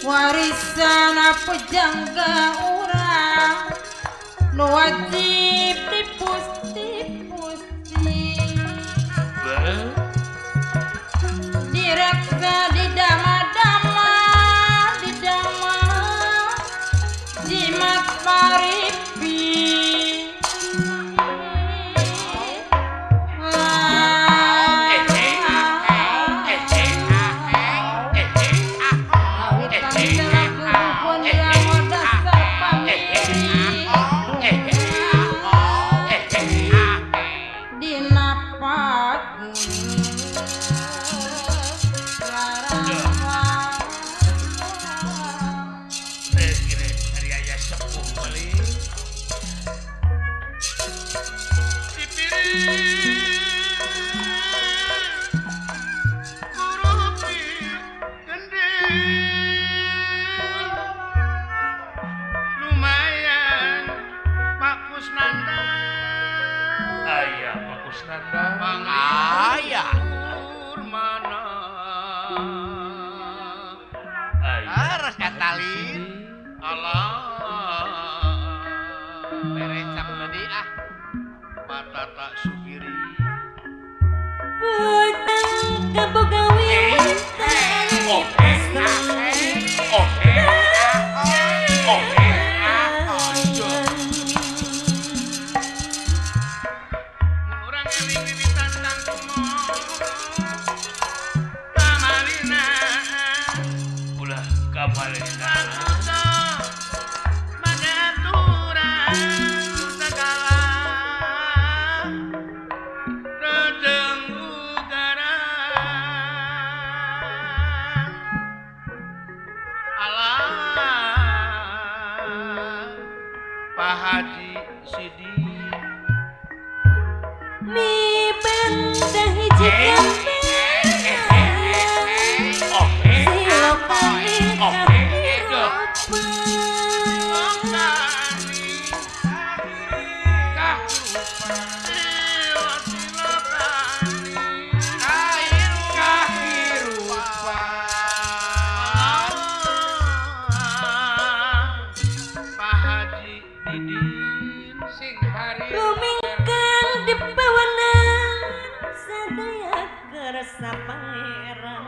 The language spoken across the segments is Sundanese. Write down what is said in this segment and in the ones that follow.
Warisan apa jangka orang nu wajib dipusti direksa didama-dama jimat paripi Pak Haji Sidi mi benda hiji pangeran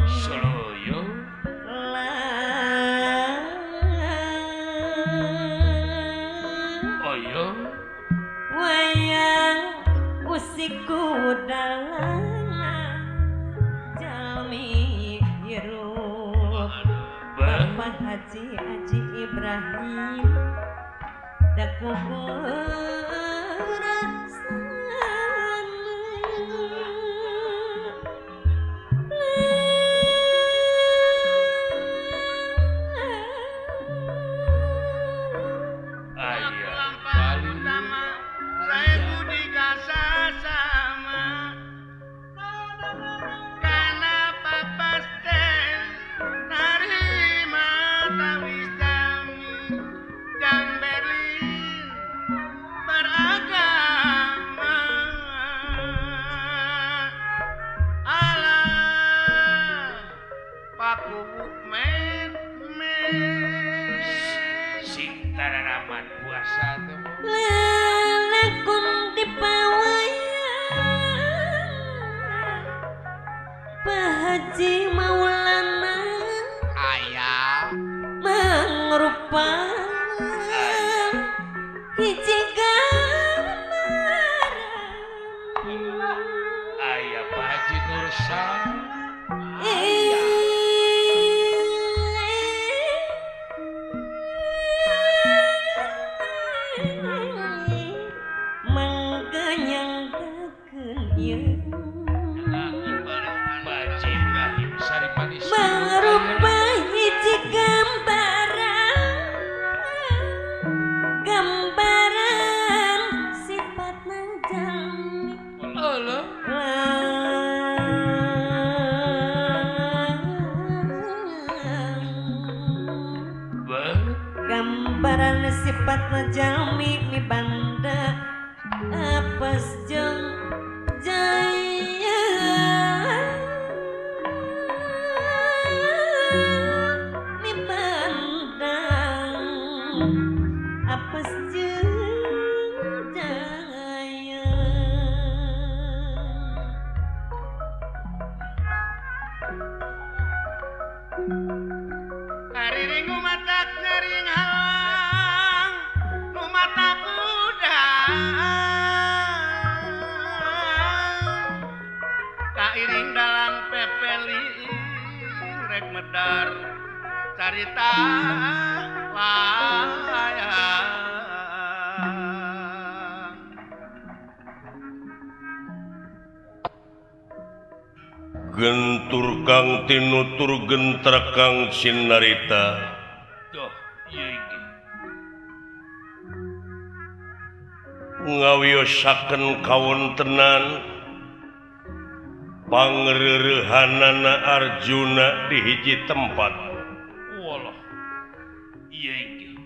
Soloyo Oyo wayang usiku dalang jami hirup Bapak Haji Ibrahim dakuku Haji Maulana ayah mangrupakan hiji gambaran ayah Pak Haji Nursan mengganyangkeun ieu mangrupa hiji gambaran sifatna jalmi gambaran sifatna jalmi mibanda apes jeung jaya apes jeung jaya kariring umatak nyaring halang numata kuda kairing dalang pepeli rek medar carita wayang gentur kang tinutur gentra kang sinarita doh ieu ngawiosaken kawontenan pangreurehanana Arjuna di hiji tempat walah ieu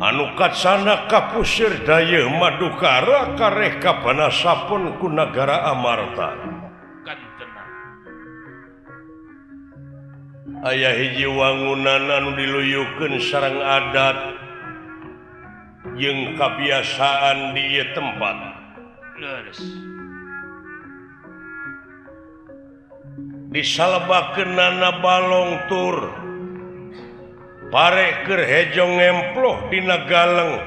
anu katsana kapusir daya Madukara kareh kapanasapun ku nagara Amarta kan tenang aya hiji wangunan anu diluyukeun sareng adat jeung kabiasaan di ieu tempat leres disalebakeunana balong tur pare keur hejo ngemploh dina galeng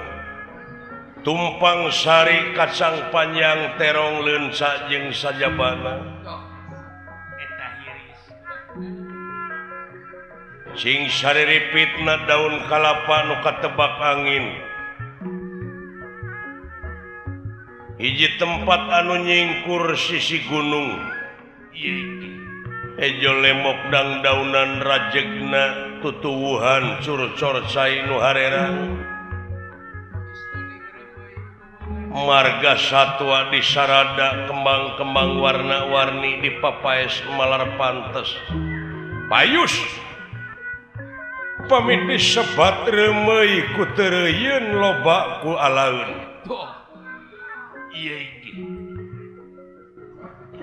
tumpang sari kacang panjang terong leunca jeung sajabana eta hiris sing sariripitna daun kalapa nu katebak angin hiji tempat anu nyingkur sisi gunung ieu Ejo lemok dang daunan rajegna tutuwuhan curcor cai nu harerang marga satwa di sarada kembang-kembang warna-warni di papaes malar pantes payus pamit disebat remei ku teureun loba ku alaeun iya inggih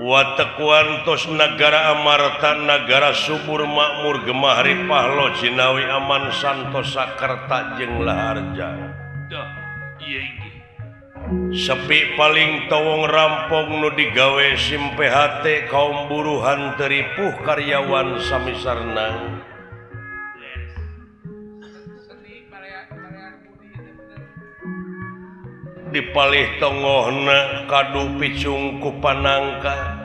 watek wantos negara amarta negara subur makmur gemah ripah lo jinawi aman santosa kerta jeung laharja dah iya inggih sepi paling tawong rampong nu digawe sim PHT kaum buruhan teripuh karyawan samisarna dipalih tongohna kadu picung ku panangka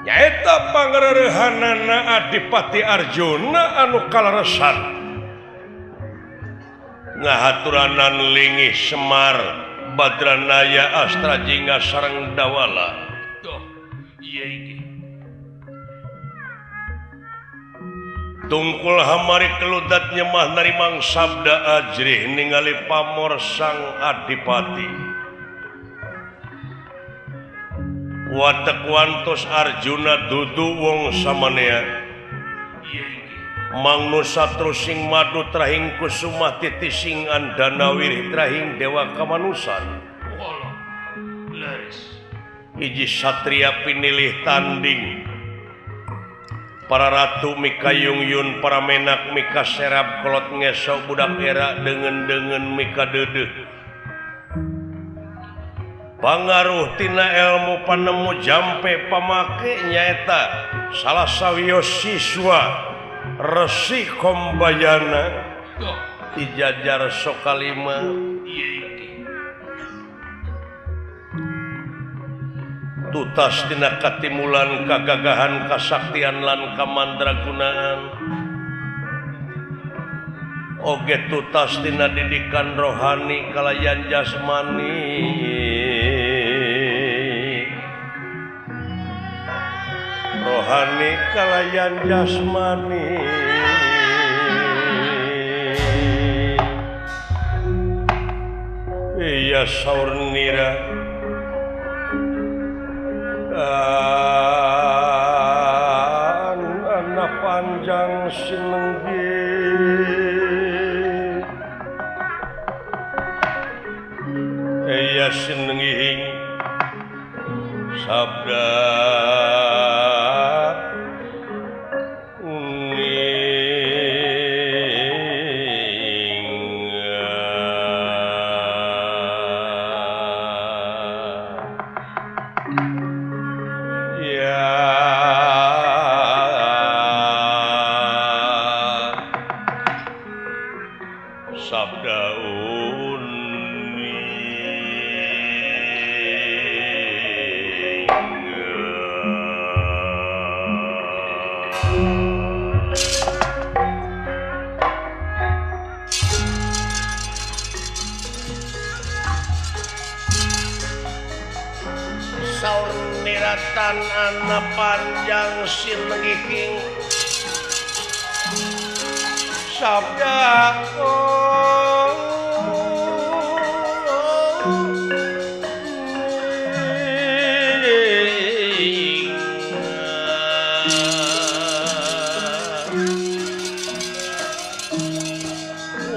nyaeta pangreurehanana Adipati Arjuna anu kaleresan ngahaturanan lingih Semar Badranaya Astra Jingga sareng Dawala dah iya inggih tungkul hamari keludat nyemah narimang sabda ajrih ningali pamor sang Adipati watek wantos Arjuna dudu wong samanea iya inggih mangnu satru sing madu trahing kusumah titising andana-wirih trahing dewa kamanusan walah leres iji satria pinilih tanding para ratu mika yungyun para menak mika serap kolot ngesok budak era dengan mika dedeh pangaruh tina ilmu panemu jampe pamake nyaeta salah sawios siswa Resi Kombayana dah dijajar Sokalima iya inggih tutas tina katimulan kagagahan kasaktian lan kamandragunaan oge tutas tina didikan rohani kalayan jasmani rohani kalayan jasmani iya saur nira anak panjang sinenggi iya sinenggi sabda saur niratan anak panjang sinenging sabda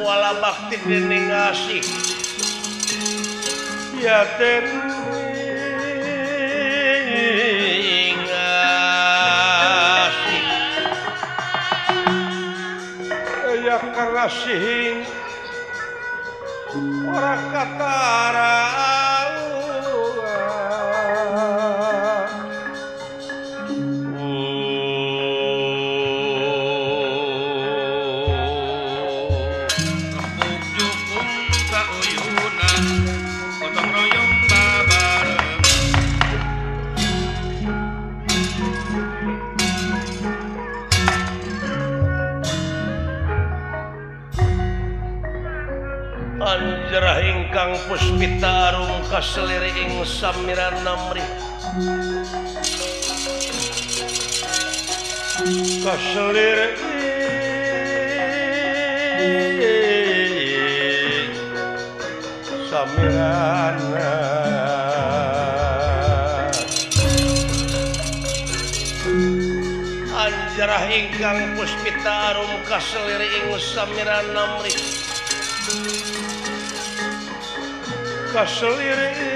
wala bakti dening asih ya den karasihing ora katara Jukung kauyunan gotong royong babareng anjerah ingkang puspita arum kaseliri ing samiran namri kaselir samirana anjarah ingkang puspita arum kaselir ing samirana mrik kaselir ing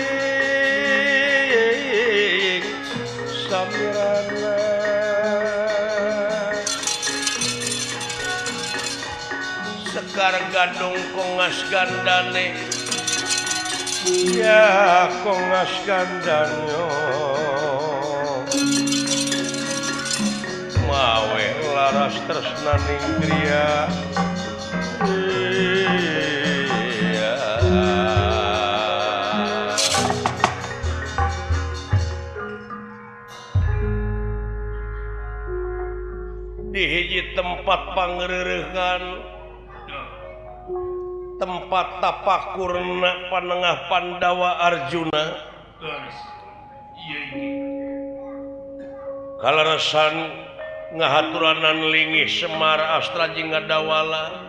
samirana sekar gadung kongas gandane ya kongas gandanyo mawe laras tresnaning griya di hiji tempat pangreurehan tempat tapakurna panengah Pandawa Arjuna Leres. Iya ini. kalarasan ngahaturanan lingih Semar Astra Jingadawala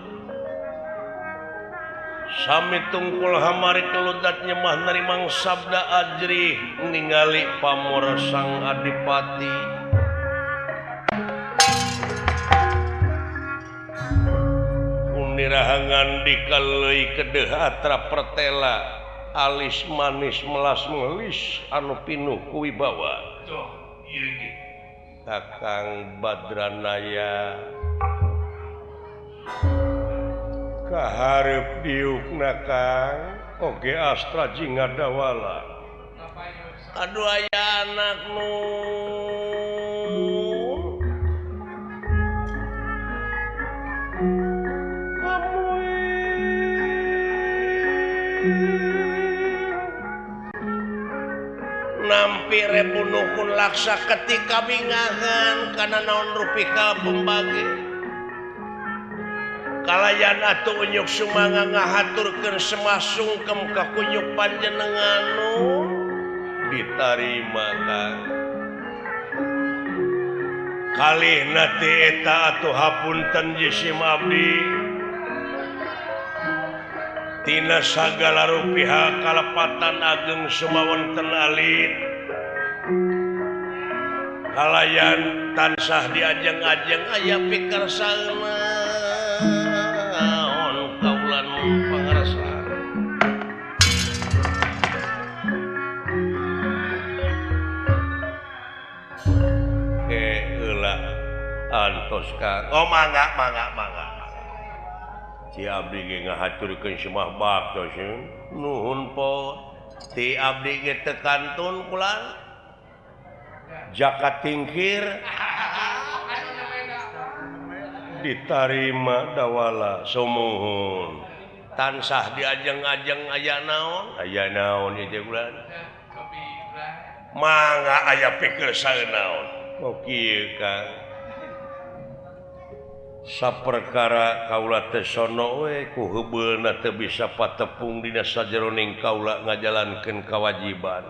sami tungkul hamari keludat nyemah narimang sabda ajri ningali pamor sang adipati nirahangan dikaleuy kedeh atra pertela alis manis melas melis anu pinuh kuwibawa Tuh, iya ini. Kakang Badranaya kaharep diukna Kang oge Astra Jingadawala aduh aya anak nu nampi repunukun laksa ketika bingangan karena naon rupika pembagi kalayan atuh unyuk sumanga ngahaturkeun semasungkem ka kunyuk panjenenganu ditarima Kang kalihna teh eta atuh hapunten jisim abdi tina sagala rupiah kalepatan ageng sumawonten alit kalayan tansah diajeng-ajeng aya pikersaeuna naon kaulan pangarsan heula antos Kang oh mangga Ci abdi ge ngahaturkeun semah baktos nuhun po ti abdi ge teu kantun kula jakat tingkir ditarima dawala sumuhun tansah diajeng-ajeng aya naon ieu teh bulan mangga aya pikir saeun naon oh kieu Kang saperkara kaula teh sono we ku heubeulna teu bisa patepung dina sajeroning kaula ngajalankeun kawajiban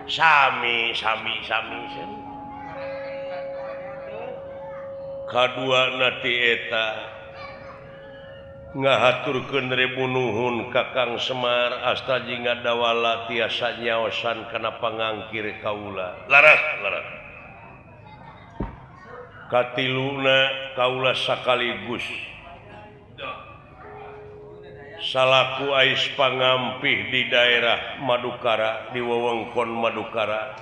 sami kaduana ti eta ngahaturkeun rebunuhun Kakang Semar Astra Jingadawala tiasa nyaosan kana pangangkir kaula laras katiluna kaula sakaligus salaku ais pangampih di daerah Madukara di wewengkon Madukara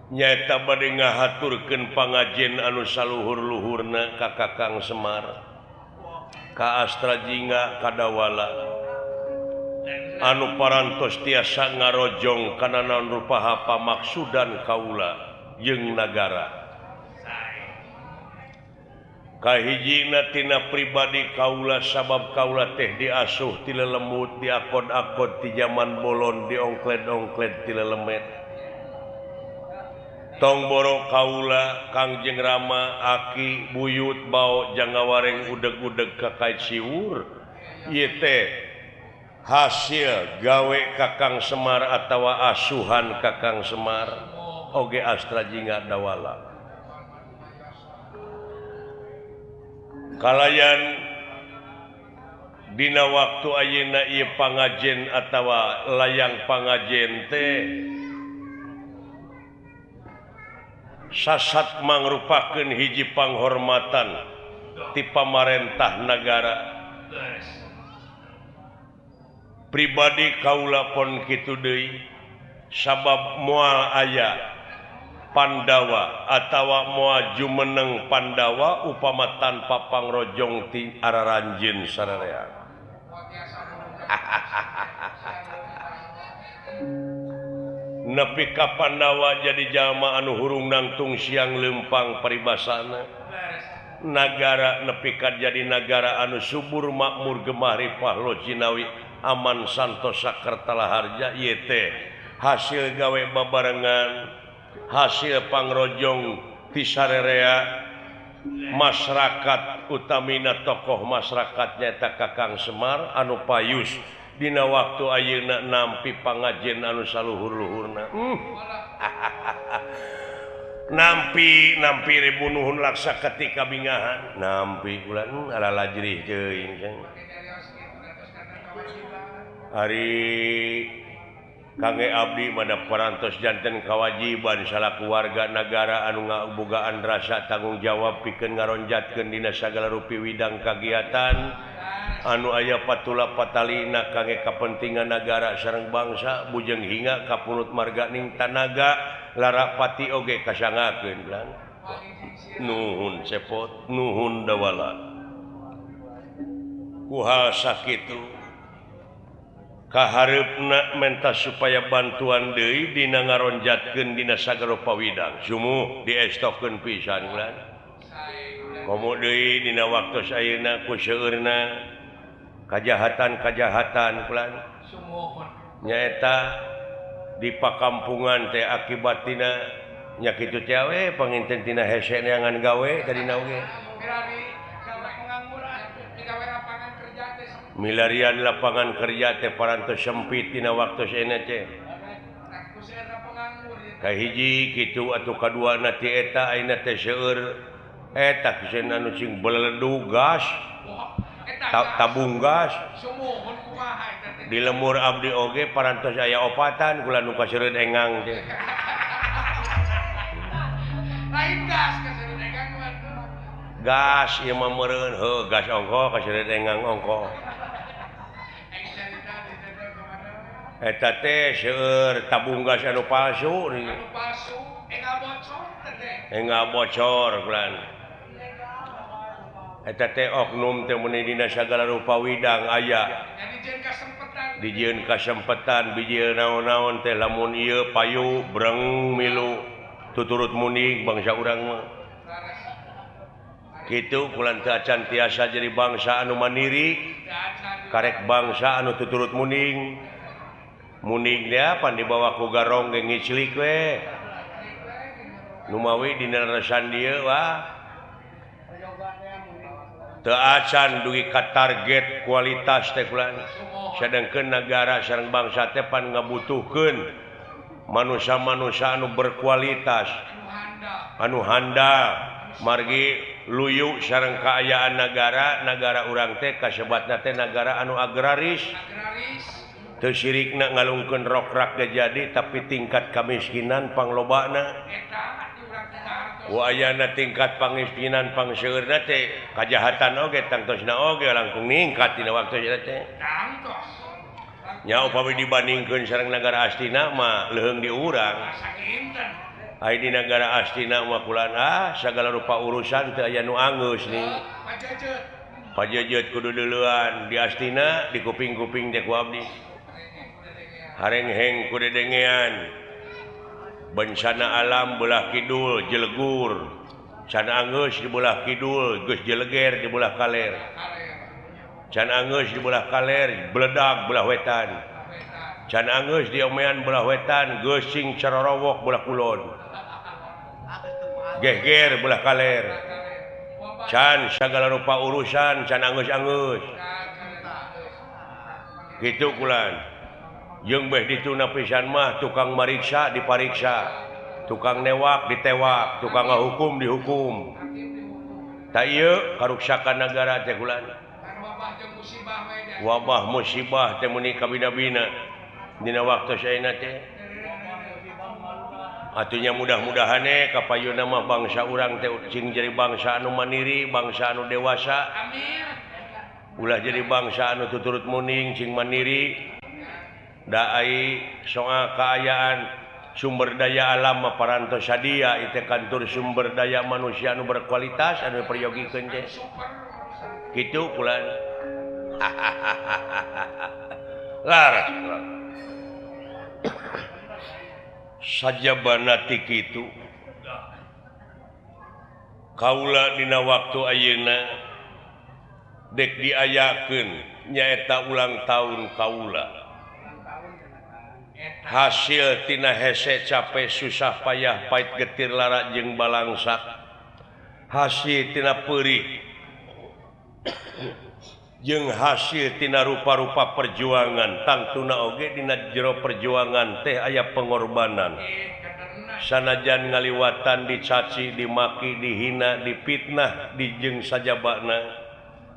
nyaeta bade ngahaturkeun pangajen anu saluhur-luhurna ka Kakang Semar ka Astra Jingadawala anu parantos tiasa ngarojong kana naon rupaha pamaksudan kaula jeung nagara kahijina tina pribadi kaula sabab kaula teh diasuh ti lelemut diakod-akod ti zaman bolon diongkled-ongkled ti lelemet tong boro kaula Kangjeng Rama aki buyut bau jangawareng udeg-udeg ka kait siwur ieu teh hasil gawe Kakang Semar atau asuhan Kakang Semar oge Astra Jingga Dawala kalayan dina waktu ayeuna ieu pangajen atawa layang pangajen teh sasat mangrupakeun hiji panghormatan ti pamarentah negara pribadi kaula pon kitu deui sabab moal aya Pandawa atawa moal jumeneng Pandawa upama tanpa pangrojong ti araranjeun sararea nepi ka Pandawa jadi jalma anu hurung nangtung siang lempang paribasana nagara nepi ka jadi nagara anu subur makmur gemah ripah lojinawi aman santosa kertalaharja ieu teh hasil gawe babarengan hasil pangrojong ti sararea masyarakat utamina tokoh masyarakat nyaeta Kakang Semar anu payus dina waktu ayeuna nampi pangajen anu saluhur-luhurna nampi ribu nuhun laksa ketika bingahan nampi ulah ala lajrih teuing hari kangge abdi mada parantos janten kawajiban salaku warga negara anu ngabogaan rasa tanggung jawab pikeun ngaronjatkeun dina sagala rupi widang kagiatan anu aya patula patalina kangge kapentingan negara sareng bangsa bujeng hinga kapunut marga ning tanaga lara pati oge kasangakeun lan nuhun cepot nuhun dawala kuhal sakitu kahareupna menta supaya bantuan deui dina ngaronjatkeun dina sagala pawidang sumuh diestokeun pisan lan komo deui dina waktu sayeuna ku seueurna kajahatan kulan nyaeta di pakampungan teh akibatina nya kitu teh we panginten tina hese neangan gawe tadina oge milarian lapangan kerja teh parantos sempit tina waktu sayeuna teh kahiji kitu atuh kaduana ti eta ayeuna teh seueur eta kiseun anu sing beledu gas tabung gas di lemur abdi oge parantos aya opatan kula nu kaseureun engang teh lain gas kaseureun engang gas ieu mah meureun heuh gas ongko kaseureun engang ongko eta teh seueur tabung gas anu palsu enggak bocor kulan eta teh oknum teh meuni dina sagala rupa widang aya dijieun kasempetan bijieun naon-naon teh lamun ieu payu breng milu tuturut muning bangsa urang mah kitu kulan teh acan tiasa jadi bangsa anu mandiri karek bangsa anu tuturut muning dia pan dibawa ku garong ge ngiclik we nu mawi dina resan dieu wah teu acan dugi ka target kualitas teh kulan sedengkeun negara sareng bangsa teh pan ngabutuhkeun manusia-manusia anu berkualitas anu handal margi luyu sareng kaayaan negara urang teh kasebatna teh negara anu agraris teu sirikna ngalungkeun rokrak jadi tapi tingkat kemiskinan panglobana ayana tingkat pangmiskinan pangseueurna teh kajahatan oge tangtosna oge langkung ningkat dina waktu eta teh nya upami dibandingkeun sareng negara astina mah leuheung di urang ai di negara astina mah kulan sagala rupa urusan teu aya nu anggeus nih pajejeut kudu deuleuan di astina di kuping-kuping teh ku abdi harengheng ku dedengean bencana alam belah kidul jelegur can anggeus di belah kidul geus jeleger di belah kaler can anggeus di belah kaler bledag belah wetan can anggeus di omean belah wetan geus sing carorowok belah kulon geger belah kaler can sagala rupa urusan can anggeus-anggeus gitu kulan jeung beh dituna pisan mah tukang mariksa dipariksa, tukang newak ditewak, tukang ngahukum dihukum. Tak ieu karuksakan negara teh kulan. Wabah musibah teh muni kabina-bina dina waktu saeuna teh. Atunya mudah-mudahan kapayuna mah bangsa urang teh cing jadi bangsa anu mandiri, bangsa anu dewasa. Ulah jadi bangsa anu tuturut muning cing mandiri. Da ai soal kaayaan sumber daya alam parantos sadia itu kantor sumber daya manusia anu berkualitas anu peryogikeun teh. Kitu kulan. Laras. Sajabana ti kitu. Kaula dina waktu ayeuna dek diayakeun nyaeta ulang tahun kaula. Hasil tina hese capek susah payah pait getir lara jeung balangsak, hasil tina peurih jeung hasil tina rupa-rupa perjuangan tangtuna oge dina jero perjuangan teh aya pengorbanan. Sanajan ngaliwatan dicaci, dimaki, dihina, dipitnah, dijeng sajabana,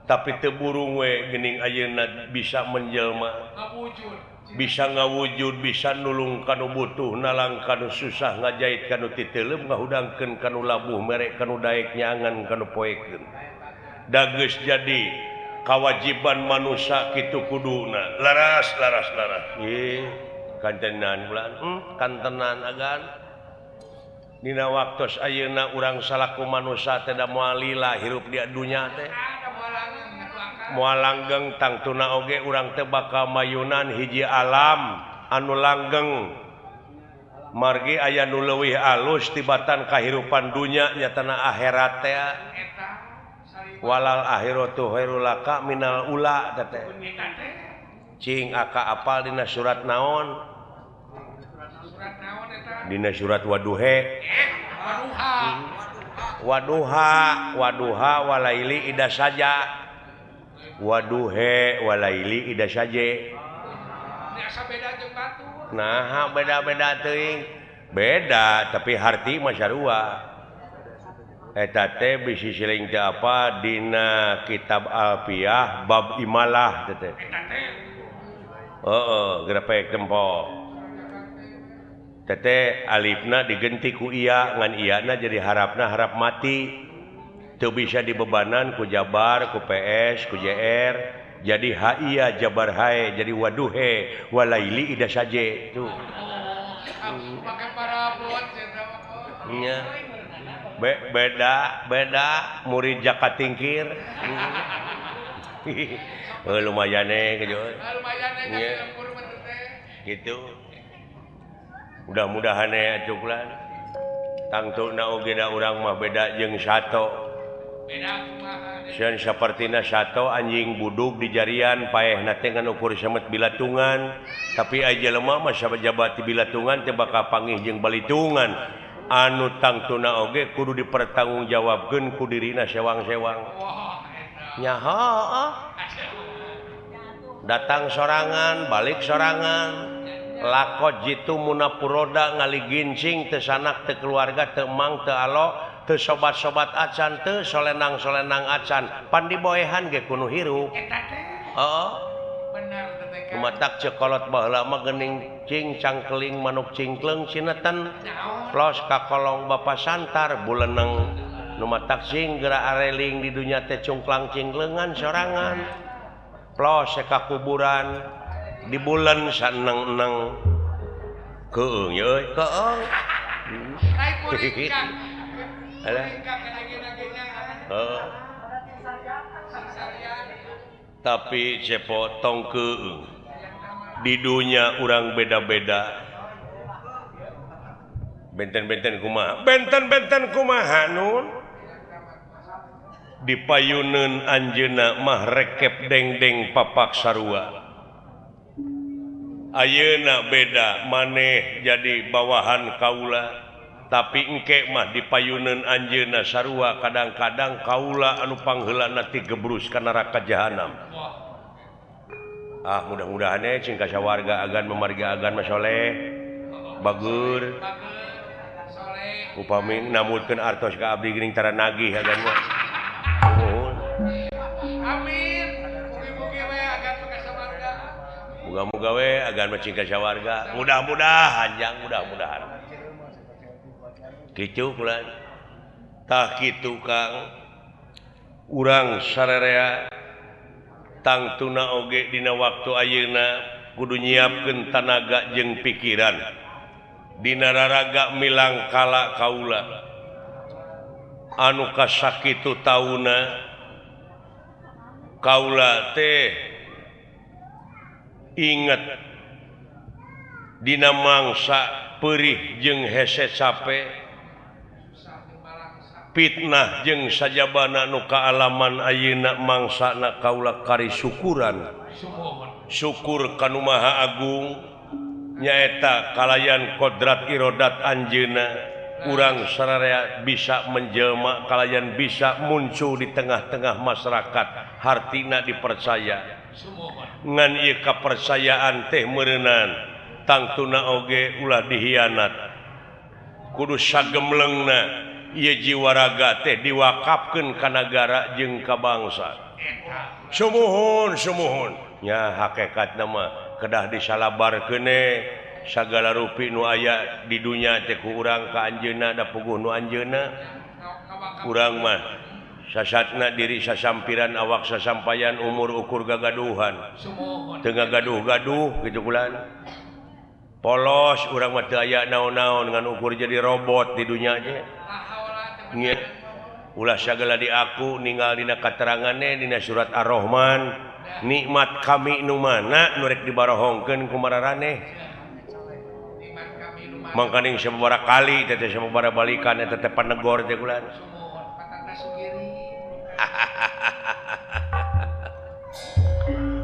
tapi teu burung we geuning ayeuna bisa menjelma. Bisa ngawujud, bisa nulung kanu butuh, nalang kanu susah, ngajait kanu titeuleum, ngahudangkeun kanu labuh, merek kanu daek nyangan kanu poekeun. Da geus jadi kawajiban manusia kitu kuduna. Laras. Ieu kantenan bulan, kantenan agan. Dina waktos ayeuna urang salaku manusia teh da moal lila hirup di dunya teh. Moal langgeng tangtuna oge urang teh bakal mayunan hiji alam anu langgeng margi aya nu leuwih alus tibatan kahirupan dunya nyatana akhirat teh walal akhiratu khairul laka minal ula teh cing aka apal dina surat naon dina surat waduhe waduha walaili ida saja waduhe walaili ida saje. Nah, beda-beda teuing. Beda tapi harti mah sarua. Eta teh bisi siling teh apa dina kitab Alfiyah bab imalah teh. Grepek tempo. Teh alifna digenti ku iya ngan iyana jadi harapna harap mati. Teu bisa dibebanan ku jabar, ku PS, ku JR, jadi haia jabar hae, jadi waduhe, walaili ida saje tuh. Pakai parabot nya. Beda murid Jaka Tingkir. Lumayan gitu. Lumayan gitu. Mudah-mudahan cuklan. Tangtuna oge da urang mah beda jeung sato. Sian sapertina sato anjing budug di jarian paehna teh ngan ukur samet bilatungan tapi aja lemah mah sajabat di bilatungan teh bakal panggih jeung balitungan anu tangtuna oge kudu dipertanggungjawabkeun ku dirina sewang-sewang nyaho datang sorangan balik sorangan lakot jitu munapuroda ngali gincing teu sanak teu keluarga teu mang teu alo teu sobat-sobat acan teu solenang-solenang acan pan diboehan ge kudu hirup heeh bener teh matak cekolot baheula mah geuning cing cangkeling manuk cingkleung sineten plos ka kolong bapa santar buleuneng nu matak cing geura areling di dunya teh cungklang cingkleungan sorangan plos ka kuburan di bulan saneng-neng keung ye euy keung tapi cepo tong keung di dunia urang beda-beda benten-benten kumaha nun dipayuneun anjeunna mah rekep dengdeng papak sarua ayeuna beda maneh jadi bawahan kaula tapi engke mah dipayuneun anjeunna sarua kadang-kadang kaula anu pangheulana ti gebrus ka neraka jahanam mudah-mudahan cingkasa warga agan memarga agan masoleh bagur upami namutkeun artos ka abdi geuning tara nagih agan mah amin mugi-mugi we agan kasa warga muga-muga we agan cingkasa warga mudah-mudahan jang mudah-mudahan kitu kulan tah kitu Kang urang sararea tangtuna oge dina waktu ayeuna kudu nyiapkeun tanaga jeung pikiran dina raraga milang kala kaula anu kasakitu tauna kaula teh inget dina mangsa perih jeung hese capek fitnah jeung sajabana nu kaalaman ayeuna mangsana kaula kari syukuran syukur kanu Maha Agung nyaeta kalayan kodrat irodat anjeuna urang sararea bisa menjelma kalayan bisa muncul di tengah-tengah masyarakat hartina dipercaya ngan ieu kapercayaan teh meureunnan tangtuna oge ulah dihianat kudu sagemlengna ieu jiwa raga teh diwakafkeun ka nagara jeung ka bangsa. Sumuhun nya hakikatna mah kedah disalabarkeun sagala rupi nu aya di dunya teh ku urang ka anjeunna da puguh nu anjeunna. Urang mah sasatna diri sasampiran awak sasampayan umur ukur gagaduhan. Teu ngagaduh-gaduh kitu kulan. Polos urang mah teu aya naon-naon ngan ukur jadi robot di dunya ge. Ulah sagala di aku ninggal dina katerangannya dina surat Ar-Rahman nikmat kami nu mana nu rek dibarohongkeun ku mararaneh mangkaning sababaraha kali teh sababaraha balikan eta teh panegor teh kulan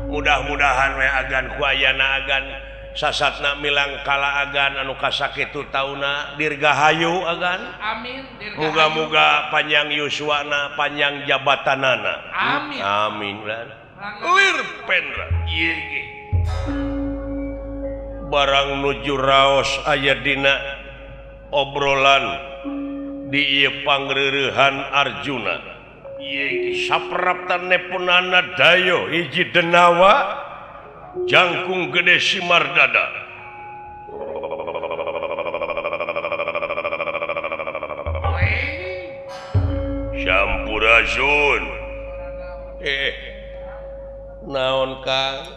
mudah-mudahan we agan ku ayana agan sasatna milang kala agan anu kasakitu tauna dirgahayu agan amin muga-muga panjang yuswana panjang jabatanana amin amin lir pendra ieu ge barang nuju raos aya dina obrolan di ieu pangreurehan Arjuna ieu ge sapraptan nepunana dayo hiji denawa jangkung gede Simardada Sampurasun naon Kang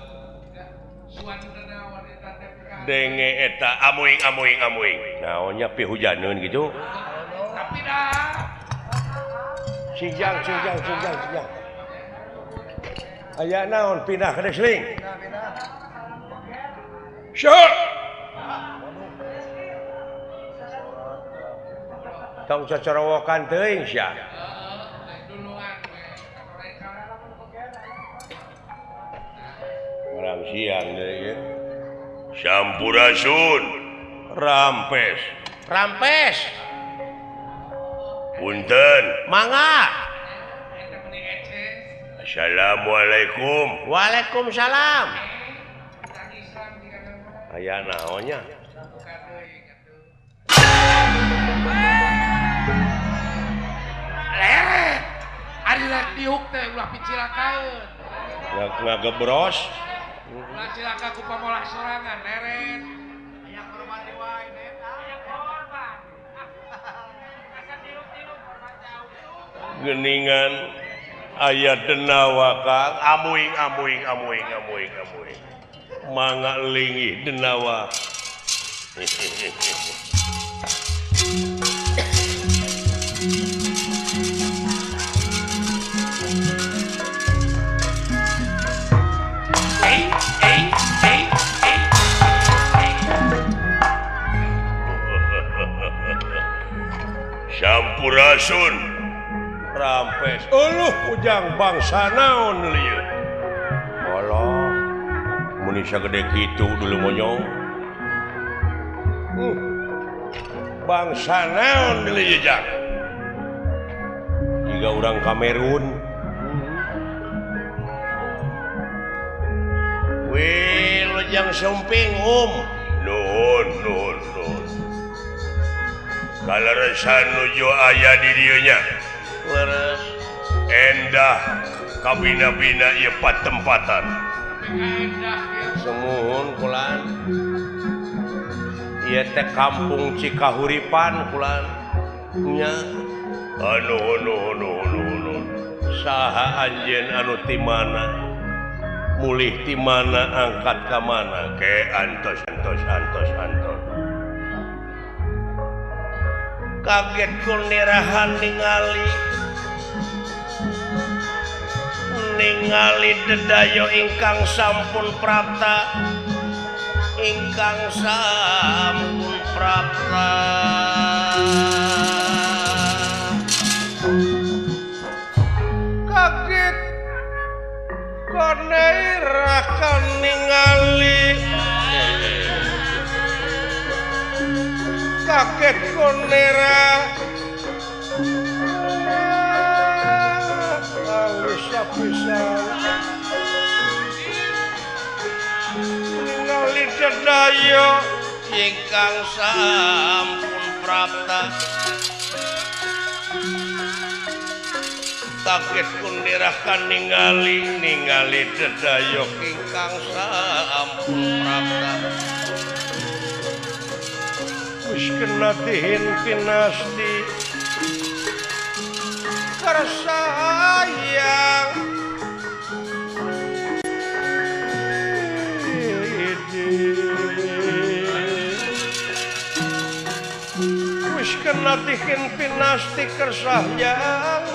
denge eta amuing naonnya pihujaneun gitu tapi dah sijang aya naon pindah ka desling syuk tong cocorowokan teuing sia orang siang deui ye Sampurasun rampes punten mangga Assalamualaikum. Waalaikumsalam. Aya naonnya? Leret. Ari rek diuk teh ulah picilakaeun. Ngagebros. Ulah cilaka ku pamolah sorangan leret. Aya korban wae net. Aya korban. Asa tiuk-tiuk korban jauh. Geningan aya denawa Kang amuing mangga linggih denawa Sampurasun rampes ujang bangsa naon lieu Allah mun sagede kitu dulu monyong bangsa naon lieu jang jiga urang Kamerun Wilujeng sumping nuhun kaleresan nuju aya di dieu nya leres endah kabina-bina ieu patempatan semuhun kulan ieu teh kampung Cikahuripan kulan nya nuhun saha anjeun anu ti mana mulih ti mana angkat ka mana ke antos kaget kunirahan ningali dedayo ingkang sampun prapta kaget konirakan ningali kaget konera pisan ningali dedayo ingkang sampun prapta kaget kunirakan ningali dedayo ingkang sampun prapta wis kena dihin pinasti karsayang wis kena dihin pinasti karsayang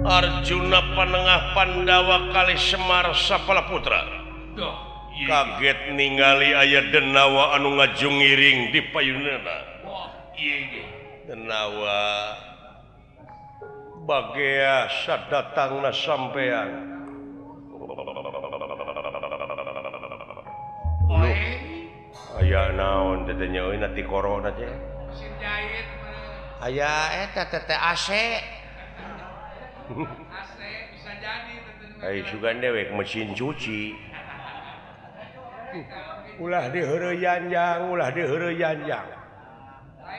Arjuna Panengah Pandawa kali Semar Sapalaputra kaget ningali aya denawa anu ngajungiring di payunana denawa bagea sadatangna sampean aya naon tetenya euy na ti corona teh mesin jahit aya eta teh AC bisa jadi tentunya. Sugan dewek mesin cuci. Ulah diheureun yanjang.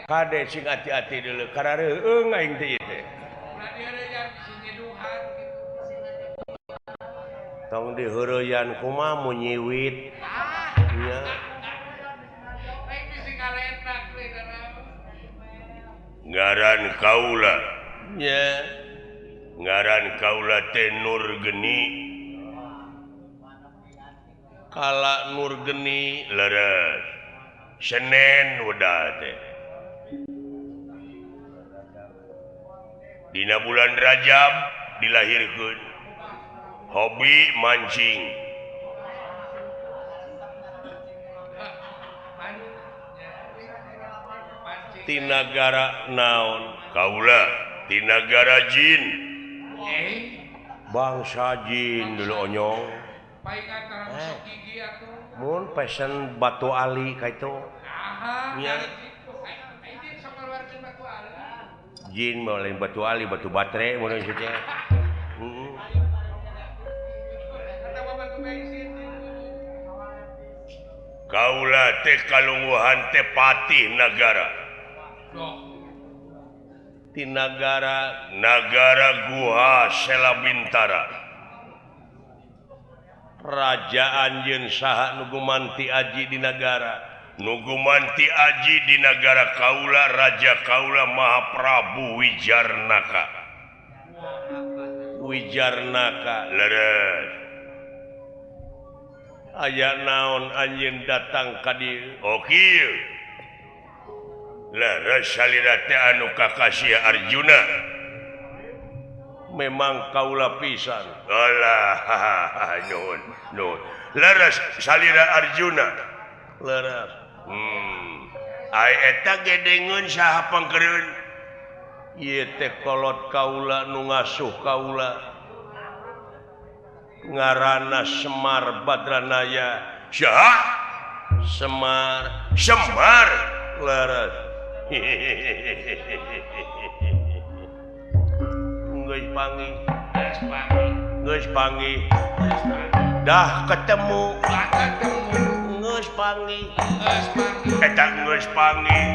Kade sing hati-hati deuleu karareueung aing teh ieu teh. Ulah diheureun bisi nyeduhan kitu. Tong diheureun kumaha mun nyiwit. Nya. Baik bisi ngaletak we kana. Ngaran kaula. Nya. Ngaran kaula teh Nurgeni kala Nurgeni leres Senen udah teh dina bulan Rajab dilahirkeun hobi mancing ti nagara naon kaula ti nagara jin bangsa jin dulu onyong mun pesen Batu Ali kaitu nya jin mau lain Batu Ali batu baterai mun kitu teh kaula teh kalungguhan teh patih nagara di negara Guha Sela Bintara Raja anjeun saha nugumanti aji di negara nugumanti aji di negara kaula Raja kaula Mahaprabu Wijarnaka leres aya naon anjeun datang ka dieu kieu leres salira teh anu kakasih Arjuna memang kaula pisan alah nuhun leres salira Arjuna leres ai eta gedengeun saha pangkereun ieu teh kolot kaula nu ngasuh kaula ngaranna Semar Badranaya saha Semar laras geus panggih dah ketemu geus panggih eta geus panggih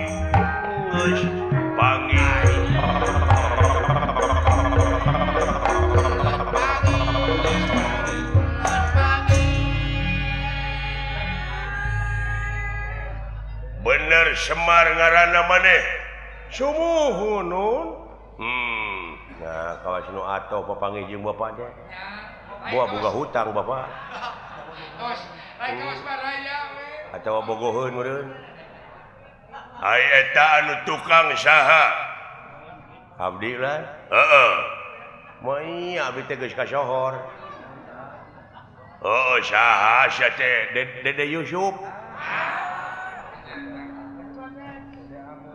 bener Semar ngaranna maneh sumuhun nun nah kawas nu ato papanggih jeung bapak teh buah boga hutang bapak Tos, lain kawas baraya we. atawa bogoheun meureun ai eta anu tukang saha abdi lah heeh moy abdi teh geus kasohor oh saha sia teh Dede Yusuf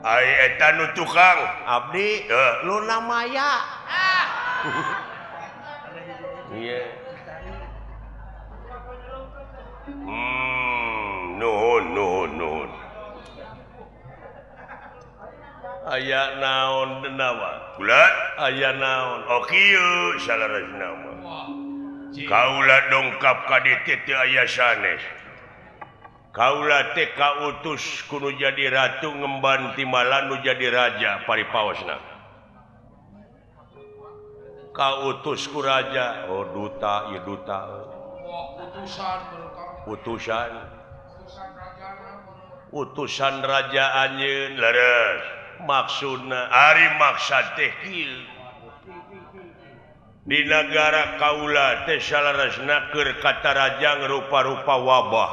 ai eta nu tukang abdi Luna Maya iya nuhun aya naon denawa bulat aya naon oh kieu salarasna mah kaula dongkap ka dieu teh aya sanes kaula teh kautus kudu jadi ratu ngemban timbalan nu jadi raja paripaosna kautus ku raja oh duta ieu duta utusan raja anjeun leres maksudna ari maksad teh kieu di negara kaula teh salarasna keur kata raja rupa-rupa wabah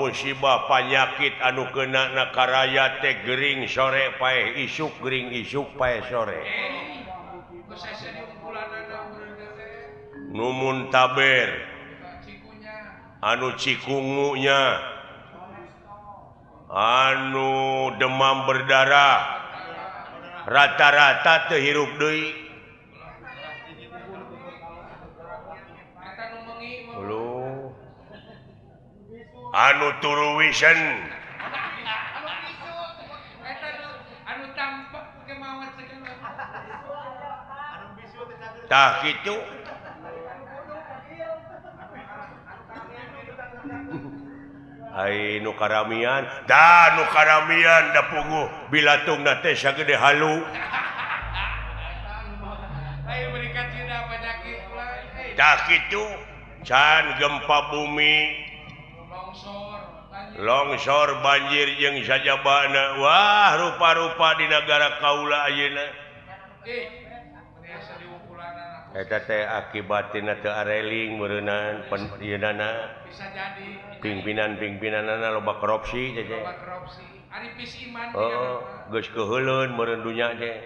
musibah panyakit anu kena na karaya teh gering sore paeh isuk gering isuk paeh sore numun taber anu cikungunya anu demam berdarah rata-rata teu hirup deui anu turu wisen anu tampak kemawat segala tah kitu ai nu karamian da punguh bilatungna teh sagede halu ai berikan cina penyakit lain tah kitu can gempa bumi longsor banjir jeung sajabana wah rupa-rupa di negara kaula ayeuna eta teh akibatina teu areling meureunana ieunan bisa jadi pimpinan-pimpinanna loba korupsi teh ari pis iman geus keheuleuan meureun dunya teh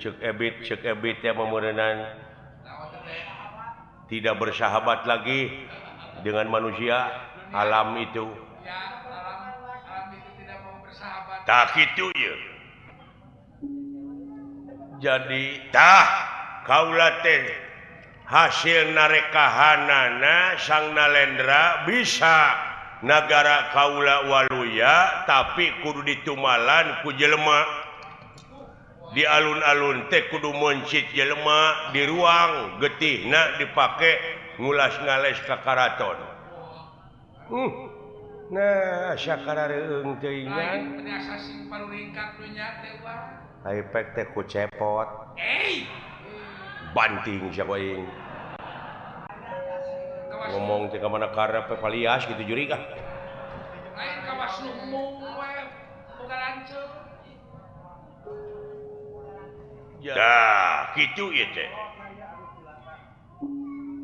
cek ebit teh meureunana tidak bersahabat lagi dengan manusia alam itu tidak mau bersahabat tak itu ya jadi tah kaula teh hasil narekahanana sang nalendra bisa negara kaula waluya tapi kudu ditumalan ku jelema di alun-alun teh kudu mencit jelema di ruang getihna dipake ngulas ngales ka karaton nah sakarareung teuing lain penasa sing paruringkak dunya teh wah efek teh ku cepot banting sia aing ngomong teh ka mana karep palias kitu juri kah lain kawas lumung we boga lanceuk dah kitu ieu teh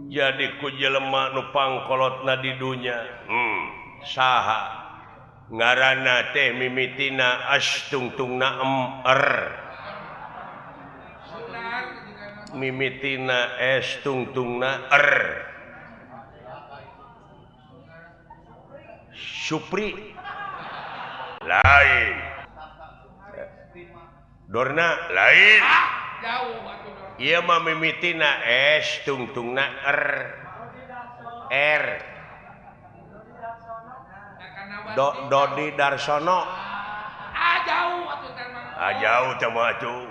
jadi ku jelema nu pangkolotna di dunya saha ngaranna teh mimitina astungtungna mimitina estungtungna Supri lain Dorna lain jauh atuh Dorna Ieu mah mimitina S tungtungna R. Dodi Darsono. Jauh atuh teh mah. Jauh teh mah atuh.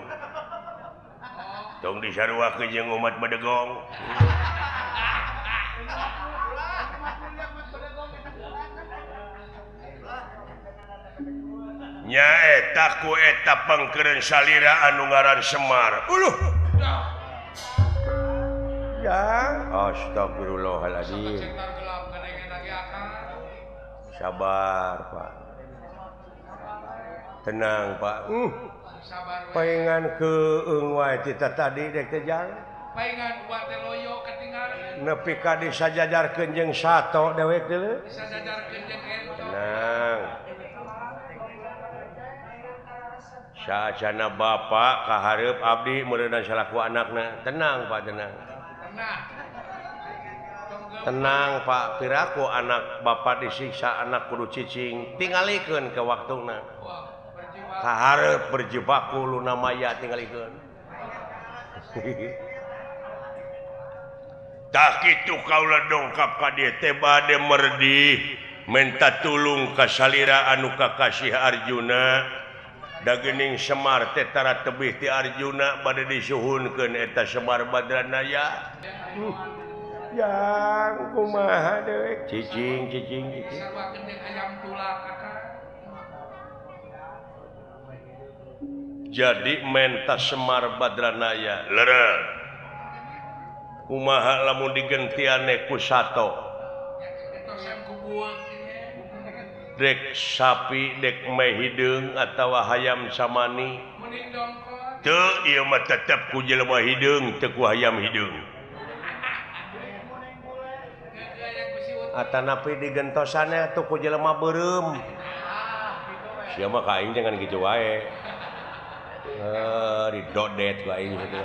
Tong disaruakeun jeung umat Bedegong. Nya eta ku eta pangkeureun salira anu ngaran Semar. Uluh. Ya, astagfirullahaladzim. Sektor gelap gedengan lagi akal. Sabar, Pak. Tenang, Pak. Sabar we. Paingan keung wae tita tadi dek teh jang. Paingan buat teh loyo ketinggalan. Nepi ka disajajarkeun jeung sato dewek deuleu. Bisa jajarkeun jeung ento. Tenang. Saacana bapak kahareup abdi meureunna salaku anakna. Tenang, Pak, tenang. Tenang, Pak. Piraku anak bapak disiksa, anak kudu cicing. Tingalikeun ke waktuna. Kahareup berjibaku luna maya tingalikeun. Tah kitu kaula dongkap ka dieu teh bade merdi menta tulung ka salira anu kakasih Arjuna. Da geuning Semar teh tara tebih ti Arjuna bade disuhunkeun eta Semar Badranaya. Yang kumaha deuk cicing. Sarwakeun deuk ayam tulak kakak. Jadi menta Semar Badranaya leureuh. Kumaha lamun digentiane ku sato? Eta sem kubueut. Dek sapi, dek meh hideung atawa hayam samani. Mending dongkot. Teu ieu mah tetep ku jelema hideung, teu ku hayam hideung. Atanapi digentosannya atuh ku jelema beureum. Sia mah ka aing jangan kitu wae. Didodet ku aing kitu.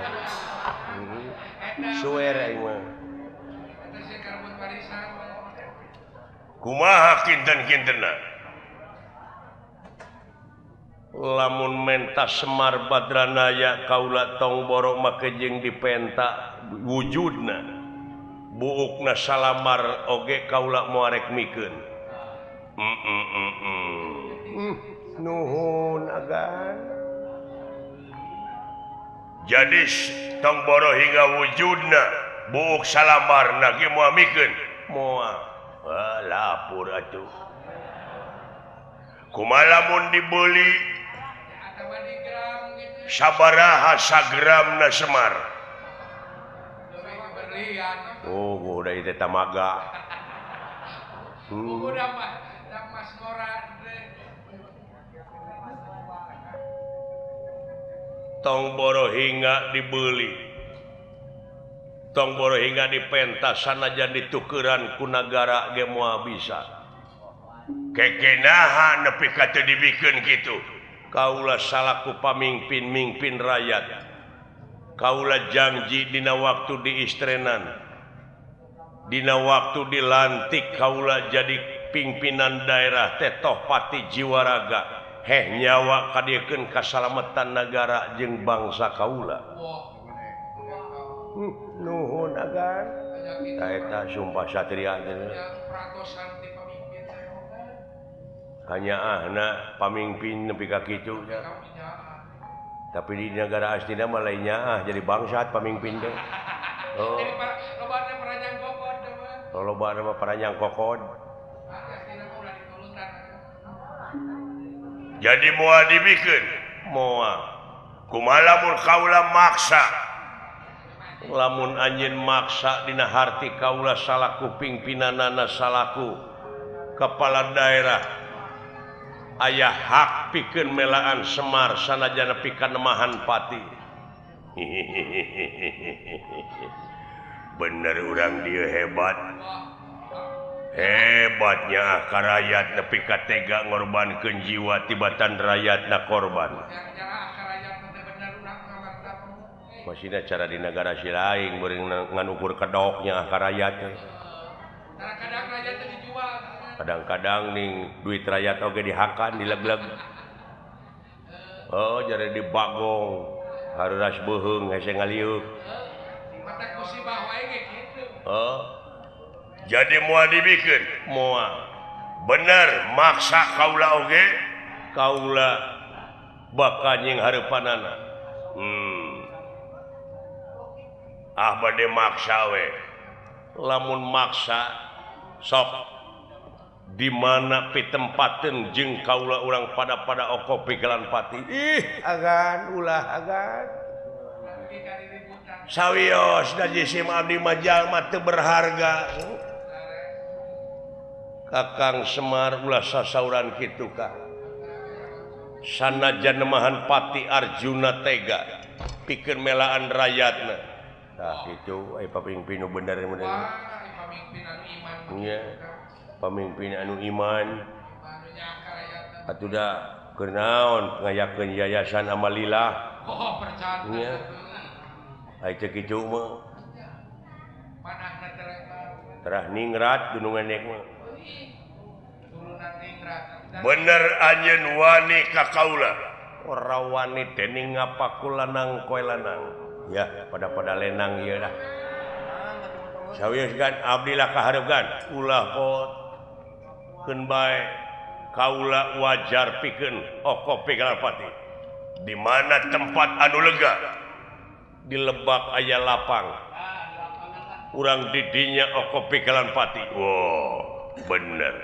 Suwer aing mah. Eta sih karbon warisan. Kumaha kinten-kintenna? Lamun menta Semar Badranaya kaula tong borok make jeung dipenta wujudna. Buukna salamar oge kaula moarek mikeun. Nuhun agan. Jadi tong boro hingga wujudna buuk salamarna ge moal mikeun. Moal. Lapur atuh. Kumaha lamun dibeli Atawa di gram gitu. sabaraha sagramna Semar? Lebih berlian. Oh, udah itu tamaga. Udah mas ngoran deh. Tong boro hingga dibeli. Tong boro hingga dipentas sanajan ditukeran ku nagara ge moal bisa. Kekenaha nepi ka teu dibikeun kitu. Kaula salaku pamimpin rakyat. Kaula janji dina waktu diistrenan. Dina waktu dilantik kaula jadi pimpinan daerah teh toh pati jiwa raga. Heh nyawa kadiekeun kasalamatan negara jeung bangsa kaula. Nuhun agan. Eta sumpah satria teh. Hanya ahna pamimpin nepi ka kitu. Tapi di negara astina mah lain nyaah jadi bangsat pamimpin teh. Oh. Jadi lobana peranjang kokod mah. Lobana mah peranjang kokod. Astina mah udah ditulutan. Jadi moal dibikeun. Moal. Kumaha lamun kaula maksa? Lamun anjeun maksa dina harti kaula salaku pimpinanana salaku kepala daerah aya hak pikeun melaan Semar sanajan nepi ka nemahan pati. Bener urang dieu hebat. Hebatnya karayat nepi ka tega ngorbankeun jiwa tibatan rakyatna korban. Masihna cara di negara si lain beureung nganukur kedoknya karayat. Kadang-kadang rakyat teh dijual. Kadang-kadang ning duit rakyat oge dihakan dilegleg. Oh, jadi dibagong. haruras beuheung hese ngaliuk. Mata musibah wae ge kitu. Oh. Jadi moal dibikeun, moal. Bener maksa kaula oge, kaula bakal nying hareupanana. Bade maksa we. Lamun maksa sok di mana pitempateun jeung kaula urang pada oko pigelan pati. Agan ulah agan. Sawios da jisim abdi mah jalma teu berharga. Kakang Semar ulah sasauran kitu ka. Sanajan nemahan pati Arjuna tega pikeun melaan rakyatna. Tah kitu ai pamimpin nu bener bener. Pamimpin anu iman. Iya. Pamimpin anu iman. Atuh da keur naon ngayakeun yayasan Amalillah. Oh, percaya. Iya. Ai teh kitu mah. Manahna terah ningrat gunung enek mah. Turunan ningrat. Bener anjeun wani ka kaula. Ora wani teh ning ngapaku lanang koe lanang. Ya, pada lenang ieu dah. Sawios gan abdi lah kahareugan ulah pot keun bae kaula wajar pikeun oko Pigalanpati. Di mana tempat anu lega? Di Lebak aya lapang. Urang didinya oko Pigalanpati. Wow, bener.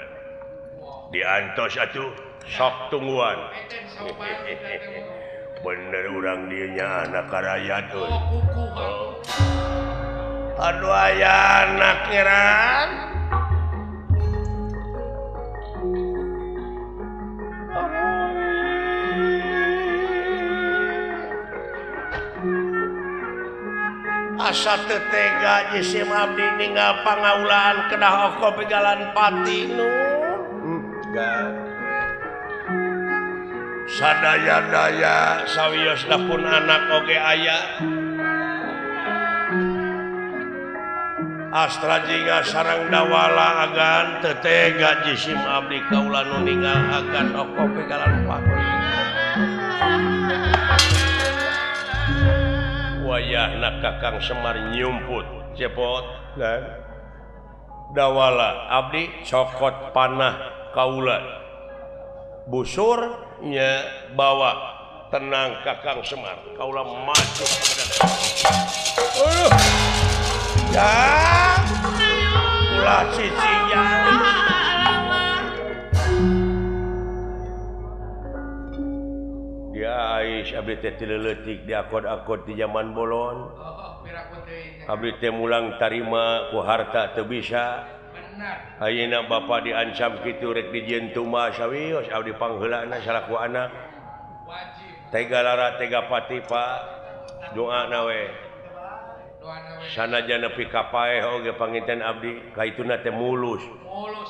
Diantos atuh sok tungguan. Bener urang dieu nya anak karayat euy. Aduh aya anak ngeran. Asa teu tega jisim abdi ninggal pangaulaan kedah oko Pigalanpati nu. Sadaya-daya sawios dapun anak oge aya. Astra jingga sareng dawala agan teu tega jisim abdi kaula nu ninggal agan oko Pigalanpati. Wayahna Kakang Semar nyumput cepot kan. Dawala abdi cokot panah kaula. Busur nya bawa tenang Kakang Semar kaula maju ya ulah cicinya dia ais abdi teh tileutik diakod-akod di zaman bolon. Abdi teh mulang tarima ku harta teu bisa. Ayeuna bapa diancam kitu rek dijieun tumah sawios abdi pangheulana salaku anak. Tega lara tega pati Pak. Doana we. Sanajan nepi ka paeh oge panginten abdi kaituna teh mulus.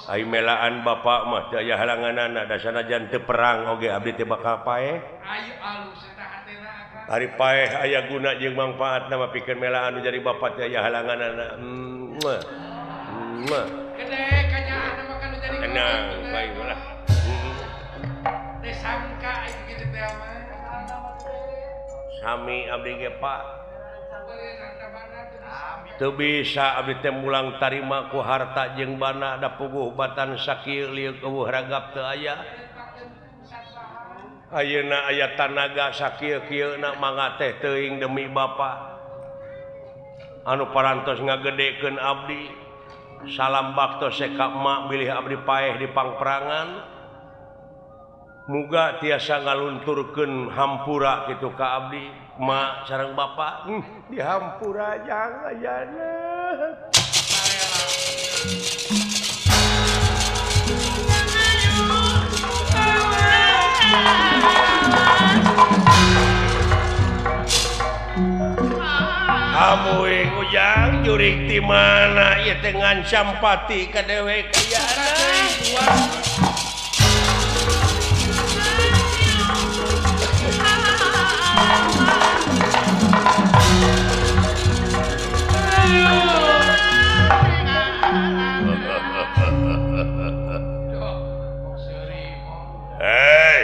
Ai melaan bapa mah teu aya halanganana da sanajan teu perang oge abdi teh bakal paeh. Ayo alus eta hatena akang. Ari paeh aya guna jeung mangpaatna mah pikeun melaan nu jadi bapa teh aya halanganana. Gede kanyaan mah kan jadi tenang baik lah. Teh sangka aya kitu teh mah. Sami abdi ge Pak. Teu bisa abdi teh mulang tarima ku harta jeung bana da puguh batan sakieu liuk eueuh ragap teu aya. Ayeuna aya tanaga sakieu-kieuna mangga teh teuing demi bapa. Anu parantos ngagedekeun abdi. Salam bakto seka mak bilih abdi paeh di pangperangan. Muga tiasa ngalunturkeun hampura kitu ka abdi mak sareng bapa. Di hampura jang ayana. Amuing ujang jurik di mana ieu teh ngancam pati ka dewek ayana. Hei,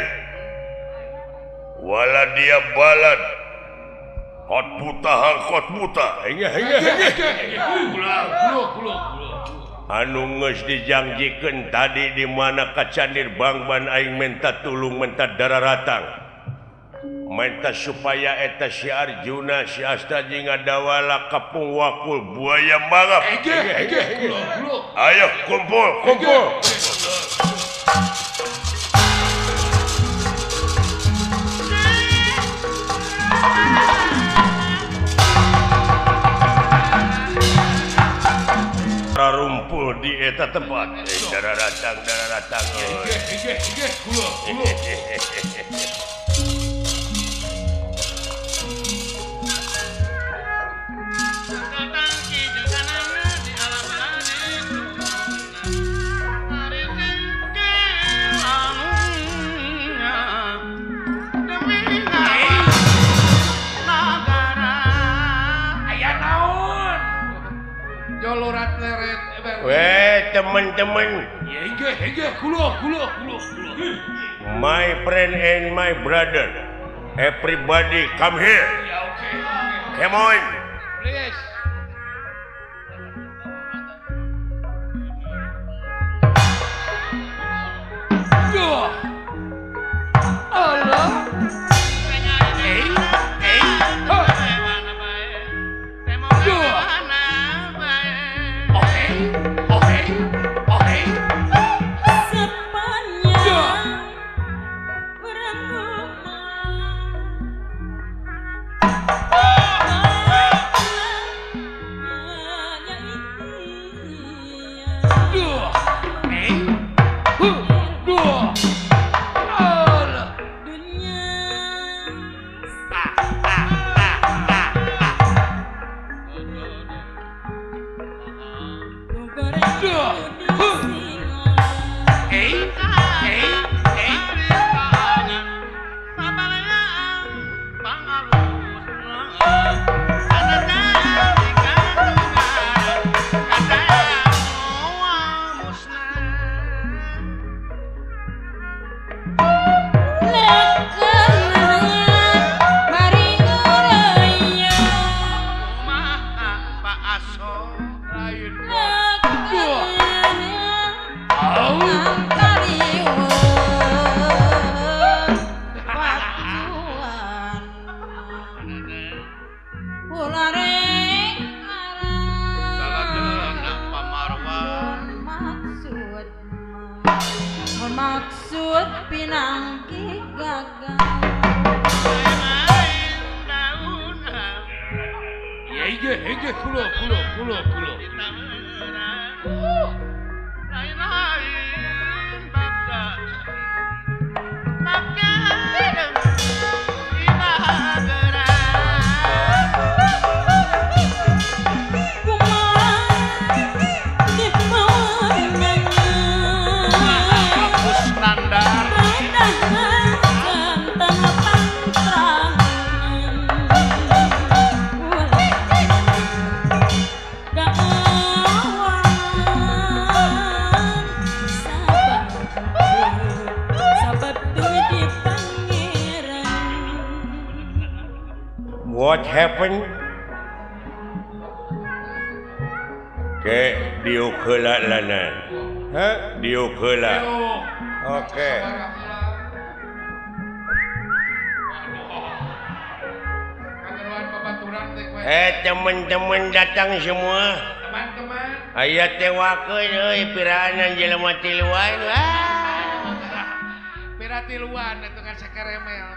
wala dia balad Kot buta. Anu geus dijanjikeun tadi di mana kacandir Bangban aing menta tulung menta dararatang. Menta supaya eta si Arjuna si Astaji ngadawala kapung wakul buaya mangap. Ayo kumpul. Rumpul di eta tempat. Dararatang. Jolorat leret. Teman-teman. My friend and my brother. Everybody come here. Come on. Please. Allah. Maksud pinangki gagal. Iya, kulo. What happened? Ke diuk heula lanan. Diuk heula. Oke. Teman-teman datang semua. Teman-teman. Aya teh wakeun euy piranan jelema tiluan. Pira tiluan itu kan sakaremel.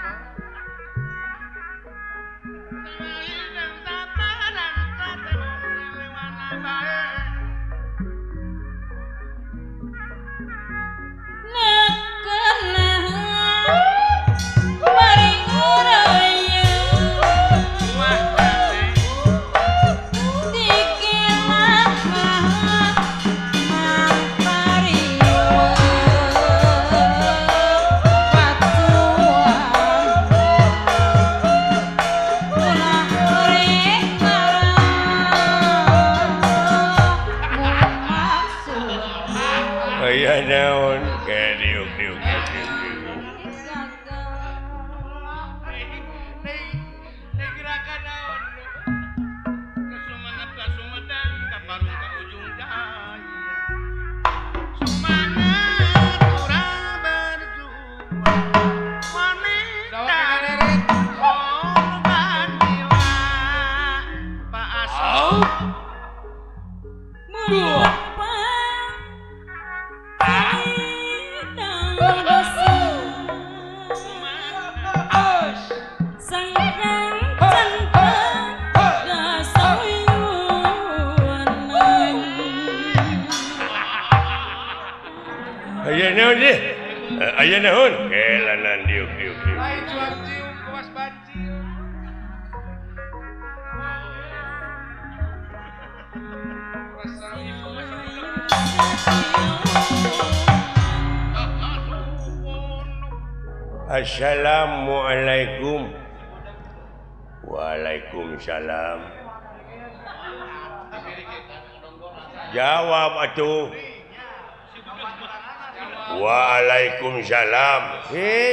naon sih? Aya naon? Kelanan diuk. Lain jual cium kewas bancil. Rasa ibu Assalamualaikum. Waalaikumsalam. Jawab atuh. Waalaikumsalam.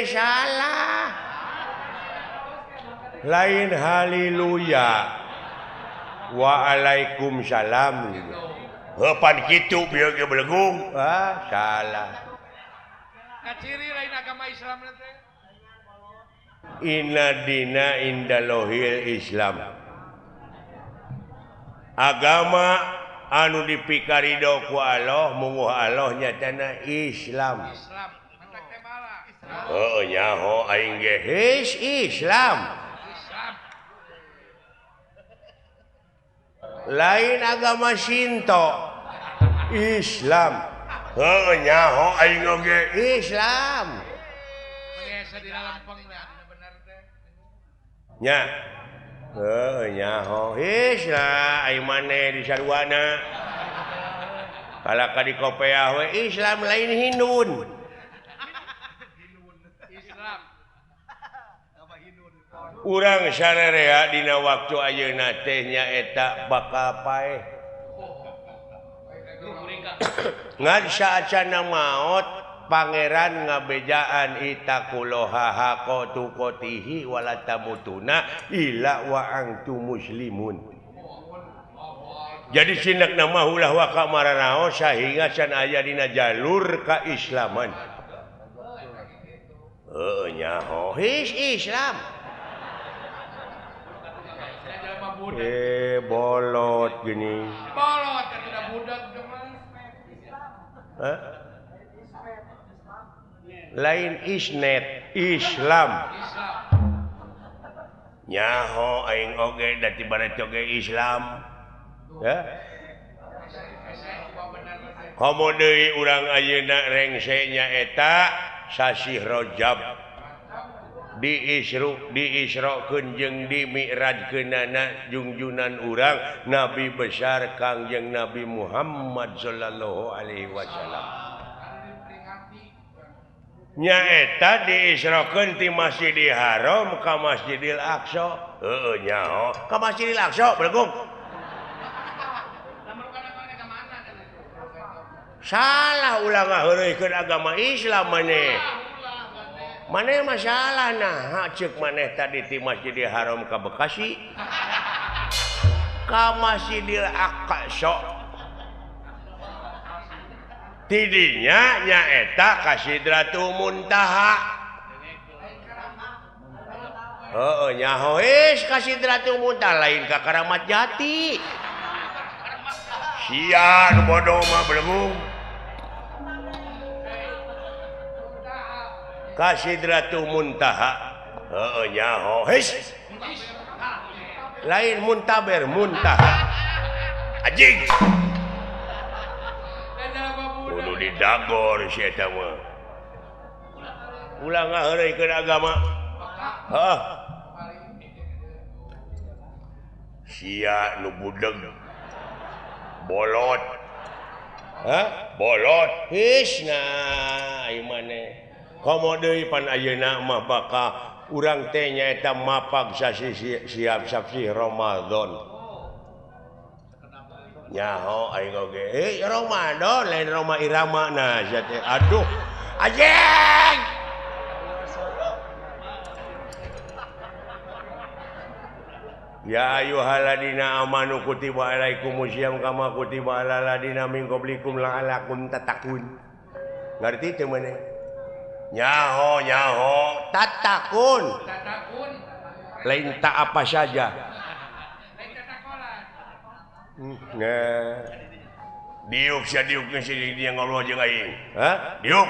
Salah. Lain haleluya. Waalaikumsalam. Hepan kitu bieu ge belegung. Salah. Kaciri lain agama Islam nanti. Inna dina indalohil Islam. Agama anu dipikarido ku Allah munguh Allah nyatana Islam. Islam. Mantak teh malah. Nyaho aing ge Islam. Islam. Lain agama Shinto. Islam. Nyaho aing oge Islam. Mengesa di dalam penglah bener teh. Nya. Nyaho Islam aing maneh di sarwana. Kalaka di kopeah we Islam lain Hindun. Islam. Urang sararea dina waktu ayeuna teh nyaeta bakal paeh. Ngan saacana maot pangeran ngabejaan itakuloha hakotu kotihi walatamutuna illa wa antum muslimun. Jadi sinak nama ulah wa kamaranaos sehingga can aya dina jalur kaislaman. Nyaho Islam. Bolot gini. Bolot kan udah budak teman. Lain isnet Islam. Nyaho aing oge da tibana coge Islam. Ya. Komo deui urang ayeuna rengse nyaeta sasi Rajab. Diisrokeun jeung dimi'rajkeunana junjunan urang Nabi besar Kangjeng Nabi Muhammad sallallahu alaihi wasallam. Nyaeta diisrokeun ti Masjidil Haram ka Masjidil Aqsa. Nyaho ka Masjidil Aqsa belegung. Salah ulah ngaheureukeun agama Islam maneh. Maneh masalah nah ceuk maneh tadi ti Masjidil Haram ka Bekasi ka Masjidil Aqsa tidinya nyaeta ka Sidratul Muntaha. Nyaho ka Sidratul Muntaha lain ka Karamat Jati. Sia nu bodoh mah belum ka Sidratul Muntaha. Nyaho lain muntaber muntaha anjing kudu didagor si eta mah ulah ngaheureukeun agama. Sia nu budeg bolot. Bolot nah ieu maneh komo deui pan ayeuna mah baka urang teh nyaeta mapag siap sasi Ramadan. Nyaho aing oge Ramadan lain Roma Irama nah teh aduh anjing. Ya ayyuhalladzina amanu kutiba alaikumusiyam kama kutiba alal ladzina min qablikum la'allakum tattaqun. Ngarti teu maneh? Nyaho tatakun lain tak apa saja. Nah diuk sia diuk geus dia ngaloh jeung aing. Diuk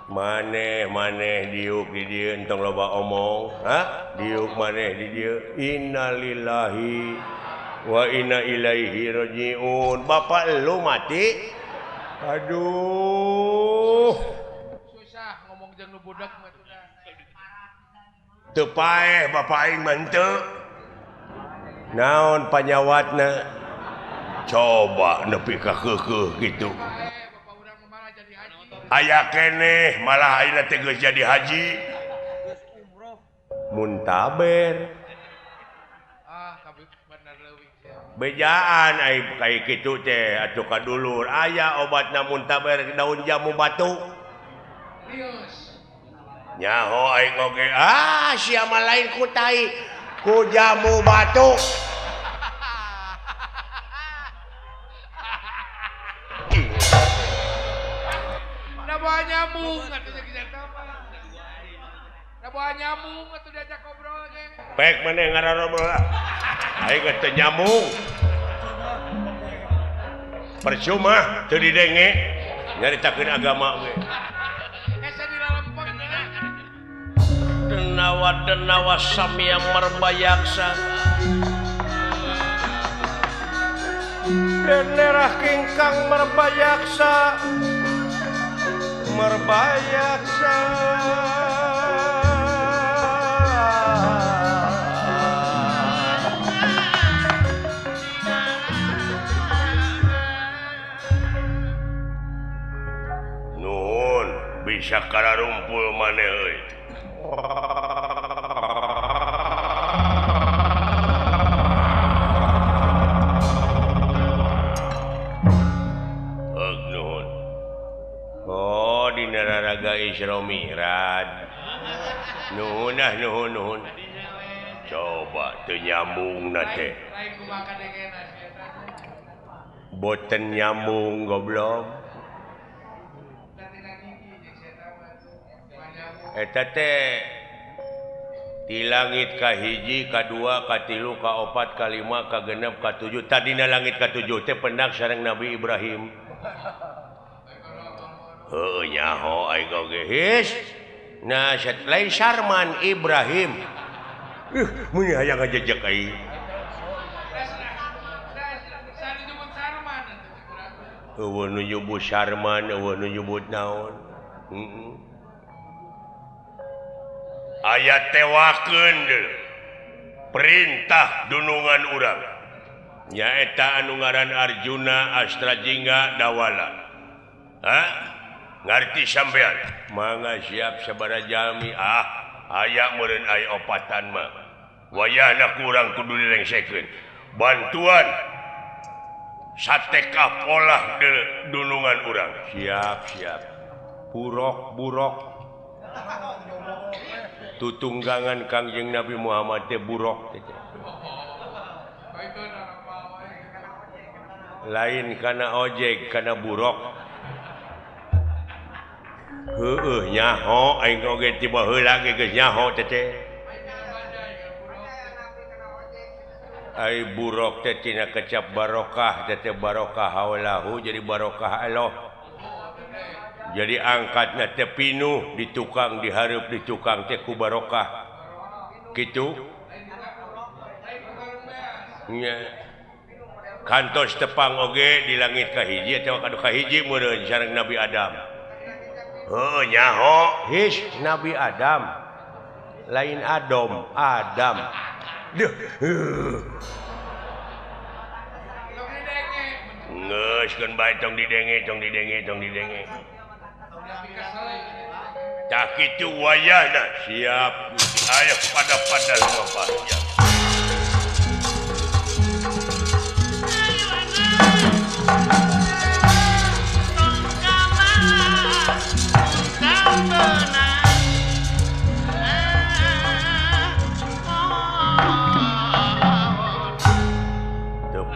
maneh diuk di dieu entong loba omong. Diuk maneh di dieu innalillahi wa inna ilaihi rajiun. Bapak lu mati Aduh susah ngomong jeung nu budak mah teu paeh bapak aing mah henteu naon panyawatna coba nepi ka keukeuh kitu bapak urang malah jadi haji aya keneh malah ayeuna teh geus jadi haji muntaber bener leuwih bejaan ai kai kitu teh atuh kadulur aya obatna muntaber daun jamu batu Rius nyaho aing oge sia mah lain ku tai ku jamu batu da bawa nyamung atuh jeung apa da bawa nyamung atuh diajak ngobrol ge pek maneh ngararobrol aing geus teu nyambung percuma teu didenge nyaritakeun agama ge asa dilalempeng denawa sami yang merbayaksa daerah kingkang merbayaksa nuhun bisa kararumpul maneh euy dina raraga Isra Mi'raj nuhun coba teu nyambungna teh lain kumaha kadengena boten nyambung goblok eta teh di langit kahiji kadua katilu kaopat kalima kagenep katujuh tadina langit katujuh teh pendak sareng Nabi Ibrahim heuh nyaho aing oge his nah lain Sarman Ibrahim mun aya ngajejek aing eueuh nu nyebut Sarman eueuh nu nyebut naon aya tewakeun perintah dunungan urang nyaeta anu ngaran Arjuna Astrajingga Dawala ngarti sampean mangga siap sabaraha jalmi aya meureun aya opatan mah wayahna kurang kudu dilengsekeun bantuan satekah polah dunungan urang siap burok tutunggangan Kangjeng Nabi Muhammad teh burok teh lain kana ojek kana burok heueuh nyaho aing oge tiba heula ge geus nyaho teh ai burok teh tina kecap barokah teh barokah haulahu jadi barokah Allah jadi angkatna teh pinuh di tukang dihareup di tukang teh ku barokah kitu nya kantos tepang oge di langit kahiji teh kadu kahiji meureun sareng Nabi Adam nyaho his Nabi Adam lain Adam geus keun bae tong didenge tak kitu wayahna siap aya pada ngopasnya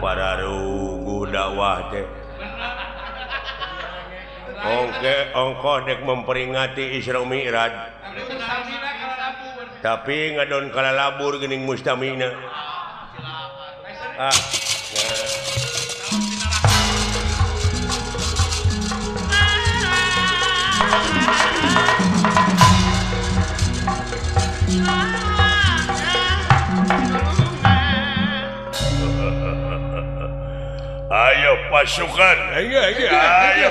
pararugu dakwah teh ongkoh dek memperingati Isra Mi'raj tapi ngadon kalalabur geuning mustamina ayo pasukan ayo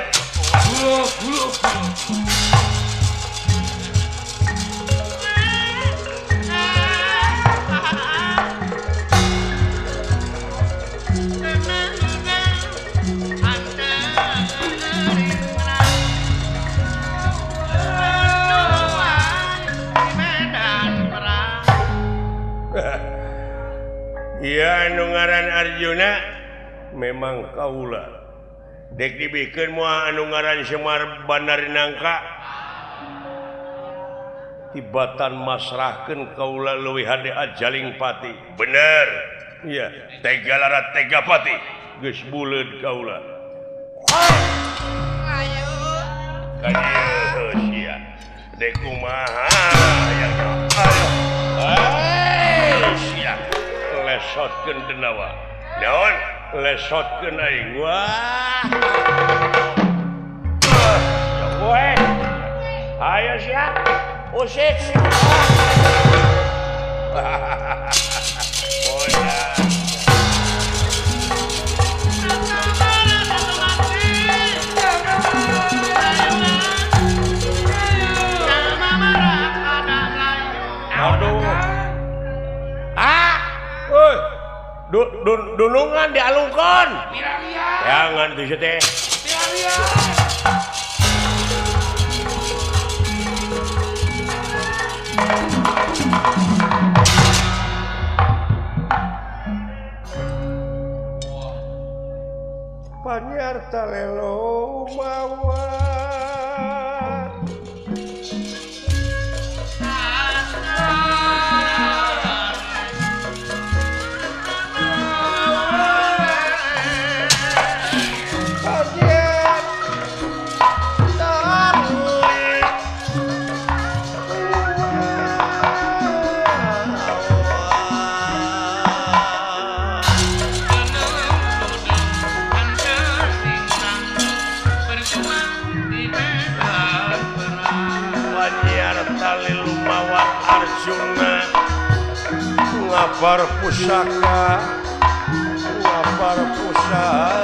Iya anu ngaran Arjuna memang kaula dek dibikeun moal anu ngaran Semar Bandar Nangka tibatan masrahkeun kaula leuwih hade ajaling pati bener iya tega larat tega pati geus buleud kaula Ayo. kadieu sia dek kumaha yang ayo sia lesotkeun denawa naon lesotkeun aing wah we ayo sia usik dunungan dialungkan jangan tuh teh Panyar talelo mawa ngapar pusaka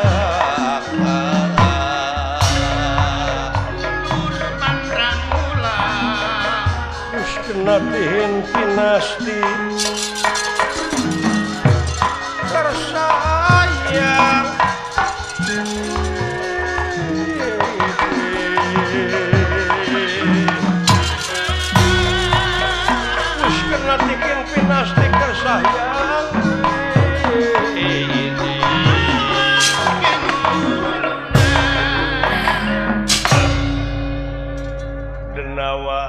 terus kena tihin pinasti tersayang terus kena tihin pinasti tersayang denawa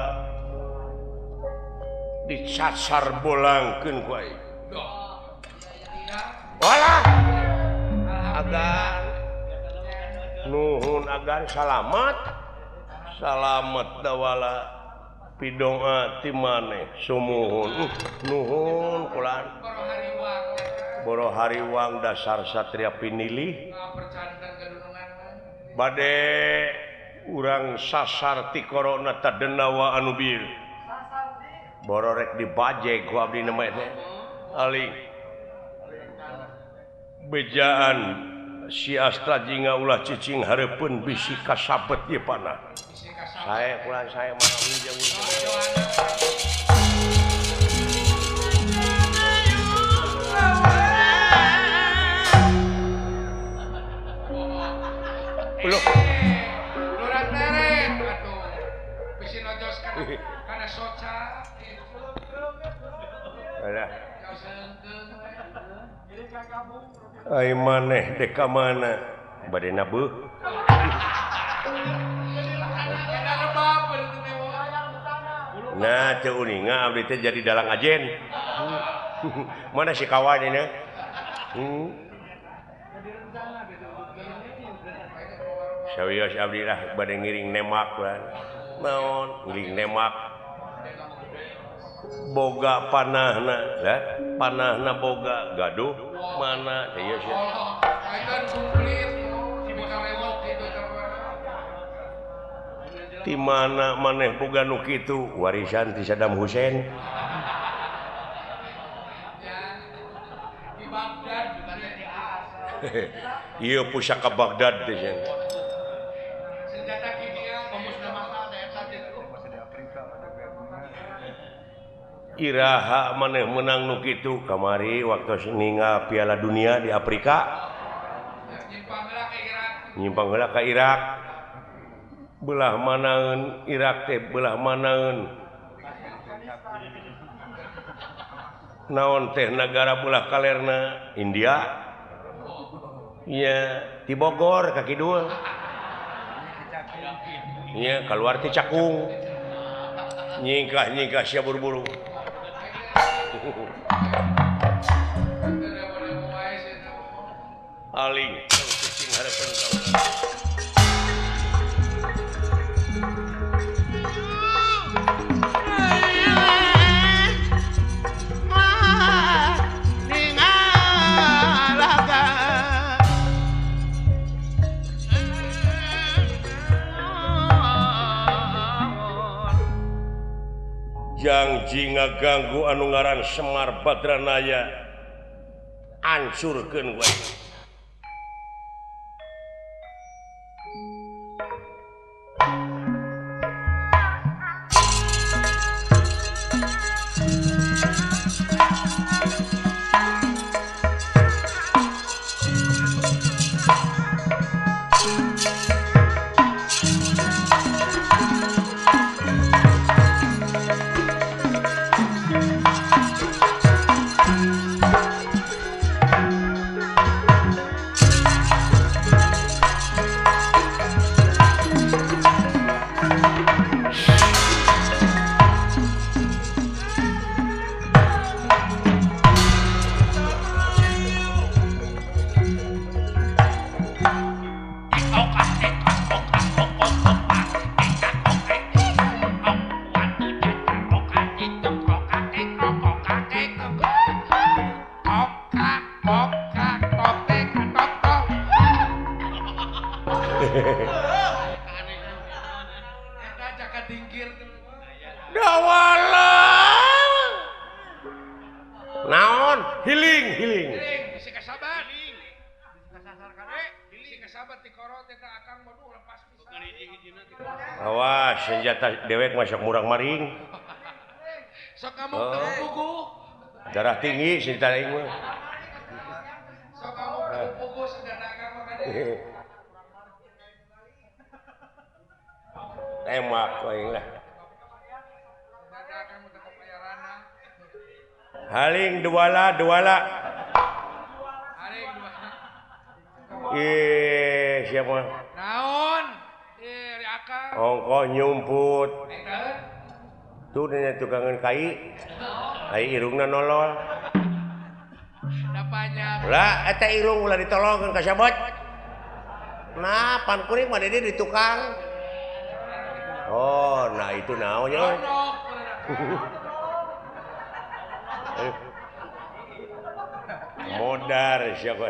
dicasar bolangkeun ku aing walah agan nuhun agan salamet dawala pidonga ti maneh sumuhun nuhun kulan boro hariwang dasar satria pinilih bade urang sasar ti korona tadenawa anu bieu boro rek dibaje ku abdi na mah teh aling bejaan si Astra jinga ulah cicing hareupeun bisi kasabet ieu panah saya pulang saya mah jeung Loh. Lurah teret atuh. Bisi nojos kana soca. Alah. Ai maneh dek ka mana? Bade nabeuh. Nah, teu uninga abdi teh jadi dalang ajen. Mana si kawan ini? Sawios abdi lah bade ngiring nemak lah. Naon ngiring nemak. Boga panahna, lah panahna boga gaduh mana ieu sia. Ayeuna kumplit si mikalewok kitu Di mana maneh boga nu kitu warisan ti Saddam Hussein. Di Baghdad juga di Ieu pusaka Baghdad teh. senjata Iraha maneh menang nu kitu kamari waktu ningal Piala Dunia di Afrika. Nyimpang heula ka Irak. Belah manaeun Irak teh belah manaeun. Naon teh negara belah kalerna India. Iya, di Bogor kaki dua. Iya, keluar ti Cakung. Nyingkah sia buru-buru. Aling kucing harapan kaula. Janji ngaganggu anu ngaran Semar Badranaya hancurkeun we. Dawalah. Naon? Hiling. Bisi kasabat. Bisi kasabat ti korot eta akang madu lepas pisan. Awas senjata dewek masuk murang maring. Sok kamu teu pugu. Darah tinggi senjata aing mah. Sok kamu teu pugu senjata akang mah kade. Tembak aing lah. Senjata akang mah teu payarana. Haling duala. Haling dua. Siapa? Naon? Ri akang. Ongkoh nyumput. Ekaeun. Tuh nya tukangan kai. Ai irungna nolol. Da banyak. Lah eta irung ulah ditolongkeun ka sabot. Nah, pan kuring mah dia di tukang. Oh, nah itu naon nya. Modar siapa?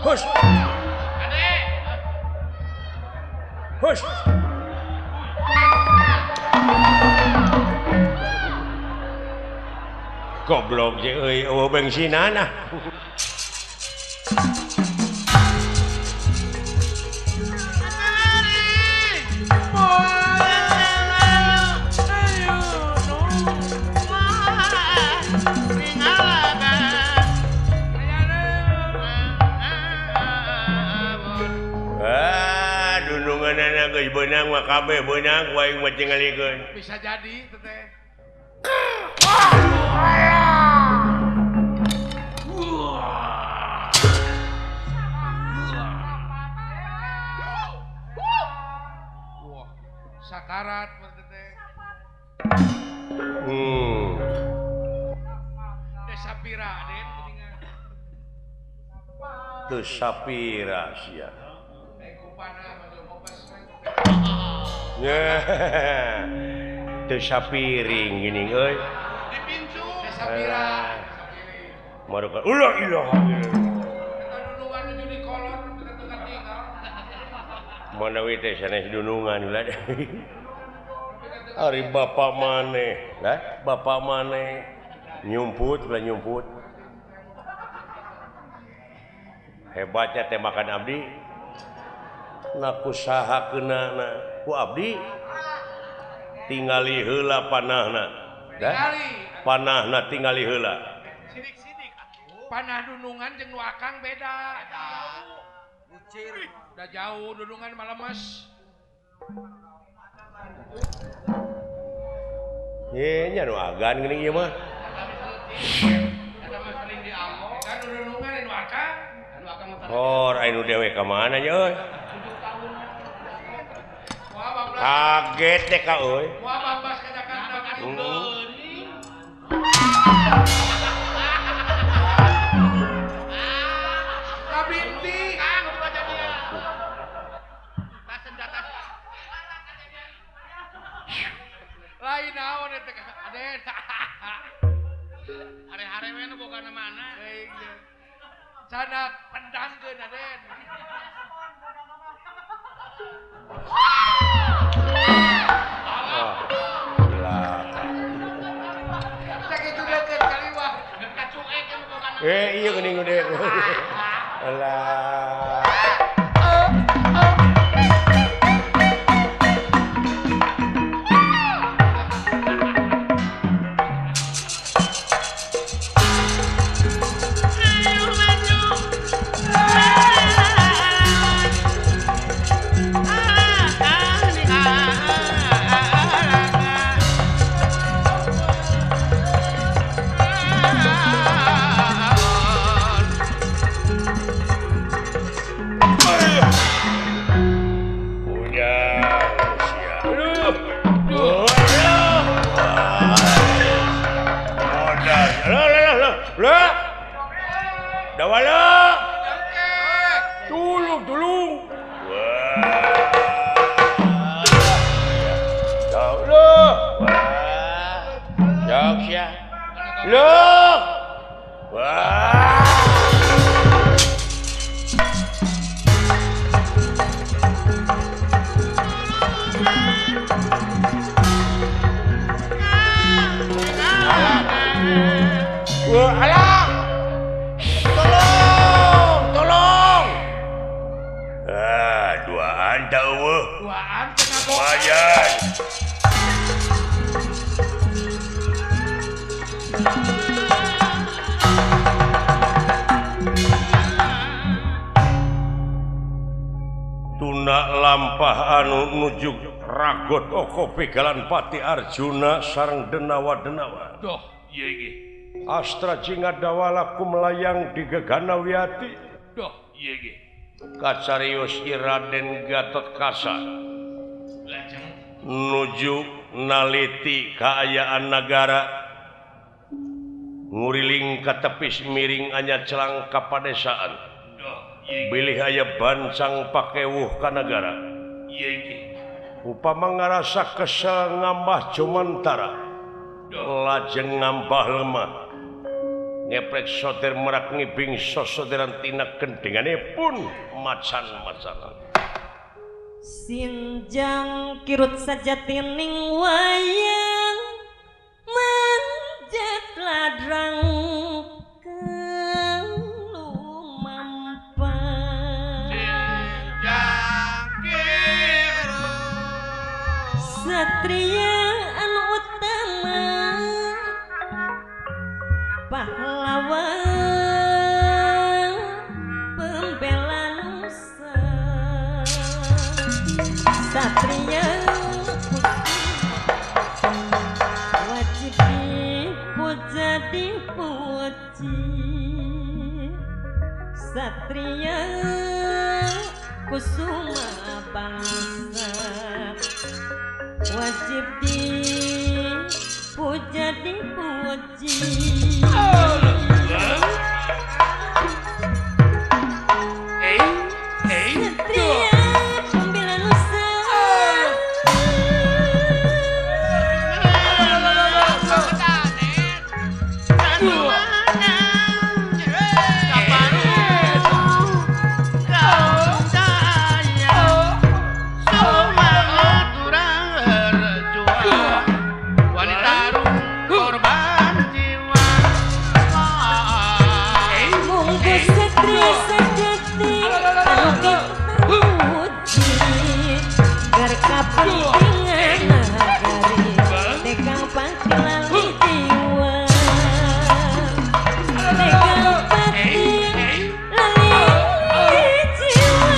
Hush. Hush. Goblok je euy eueuh bensinana. Geus beunang mah kabeh beunang wae mah tingalikeun. Bisa jadi teh. Wah, sakarat teh. Sapira den. Teu sapira sia. Teu sapiring gini euy. Di pincu. Sapira. Maruka ulah ilaha illallah. Eta dunungan nuju di kolor dekat-dekat tinggal. Mana we teh sanes dunungan ulah. Ari bapak maneh, dah bapak maneh nyumput ulah nyumput. Hebatnya teh makan abdi. Naku sahakeunana ku abdi tingali heula panahna. Dah. Panahna tingali heula. Sidik-sidik atuh. Panah dunungan jeung nu akang beda. Bucir. Da jauh dunungan mah lemes. Ye nya nu agan geuning ieu mah. Eta mah sering diamong. Kan dunungan nu akang. Hor anu dewe ka mana nya euy? Kaget deh ka euy. Wah babas ka Jakarta kan geuning. Kabinti. Kang baca dia. Tas senjata. Lain naon eta Aden. Are-are we nu boga mana? Sana pendangkeun Aden. Sakitu deukeut kaliwah. Kacuek anu boga. Iya geuning gede. Alah. Dawala. Tulung. Wah. Jauh sia. Loh. Wah. Alah. Tolong. Duaan tah eueuh. Duaan tengah boga. Lumayan. Tuna lampah anu nuju ragot oko pegalan Pati Arjuna sareng denawa-denawa. Doh, iya ge. Astra jinga dawala melayang di gegana wiati. Doh, iya ge. Kacarius Raden Gatotkaca Lajeng nuju naliti kaayaan nagara nguriling ka tepis miring anya celang ka padesaan. doh, iya ge. Bilih aya bancang pakewuh ka nagara. Iya ge. Upama ngarasa kesel ngambah cumantara. Lajeng ngambah lemah. Ngeprek soter merak ngibing sosoderan tina kendengane pun macan-macanan. Sinjang kirut saja tining wayang manjat ladrang kelumampan. Sinjang kirut Satria anu utama pahlawan pembela nusa. Satria wajib dipuja dipuji. Satria kusuma bangsa wajib dipuja dipuji. Satria pentingan nagari tegang pati lali jiwa tegang pati lali jiwa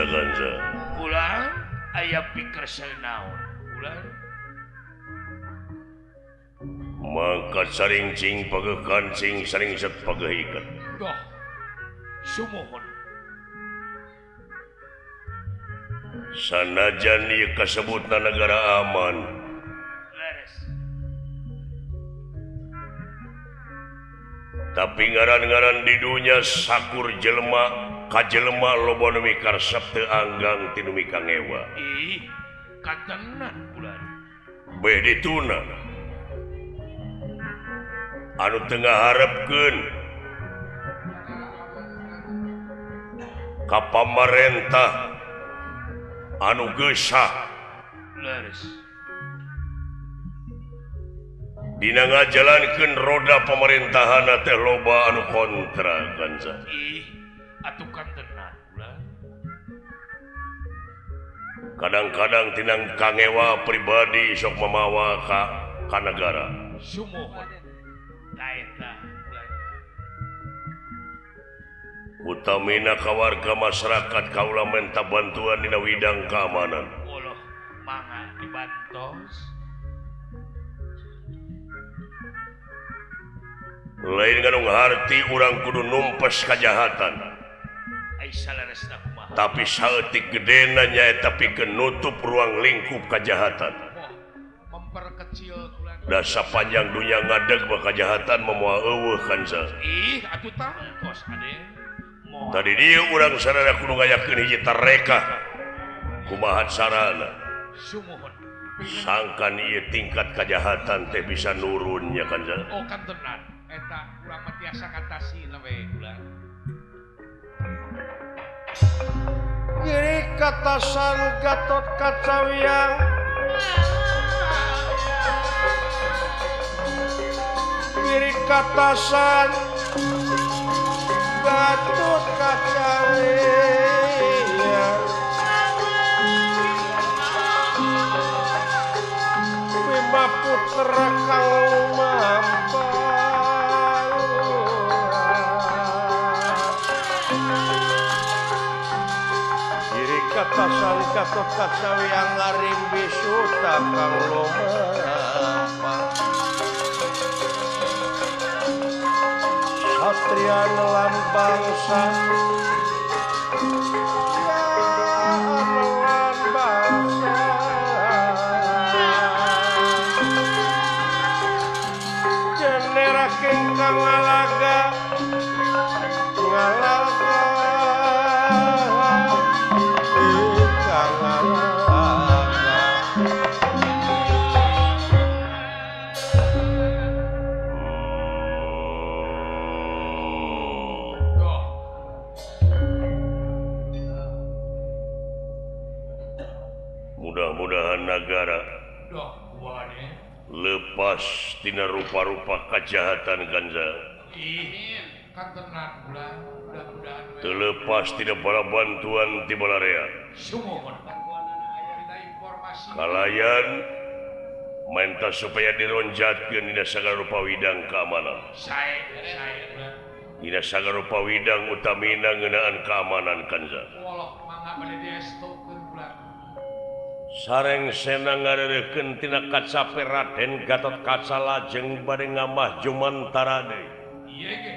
Ganza Ulang aya pikir naon ulang mangkat saring cing pagekancing saring set pagehikat doh sumohon sanajan ieu kasebutna negara aman leres tapi ngaran-ngaran di dunia sakur jelema kajelema loba nu mikarsep teu anggang ti nu mikangewa ih katenan bulan beh dituna anu teu ngaharepkeun ka pamarentah anu geusah leres dina ngajalankeun roda pamerintahan teh loba anu kontra Ganza ih atuh kantenan bulan kadang-kadang tinang kangewa pribadi sok mamawa ka negara sumohon kaeta bulan utamina ka warga masyarakat kaula minta bantuan dina widang keamanan Allah mangga dibantos lain nganu harti urang kudu numpes kajahatan tapi saeutik gedena nyaeta pikeun nutup ruang lingkup kajahatan memperkecil bulan da sapanjang dunia ngadeg ba kajahatan memoal eueuh Ganza ih atuh tos ade moal tadi dia urang sadaya kudu ngayakeun hiji tareka kumaha carana sumohon sangkan ieu tingkat kajahatan teh bisa nurun nya Ganza oh kantenan eta urang mah tiasa katasi we bulan Giri katasan Gatot Kacawiang Giri katasan Gatot Kacawiang Bima putra kang mampang diri katasan Gatot Kacawiang ngarimbi suta kang lumampang satria nelan bangsa ngalaga mudah-mudahan negara lepas tina rupa-rupa kejahatan Ganza kan tenang bulan mudah-mudahan terlepas tidak bala bantuan di balarea sumohon kita informasi kalayan minta supaya dironjatkeun dina sagala rupa widang keamanan saya bulan dina sagala rupa widang utamina ngeunaan keamanan Ganza wallah mangga bade diestokeun bulan sareng senang ngareureukeun tina kacape Raden Gatot Kaca lajeng bade ngamah jumantara deui iya ge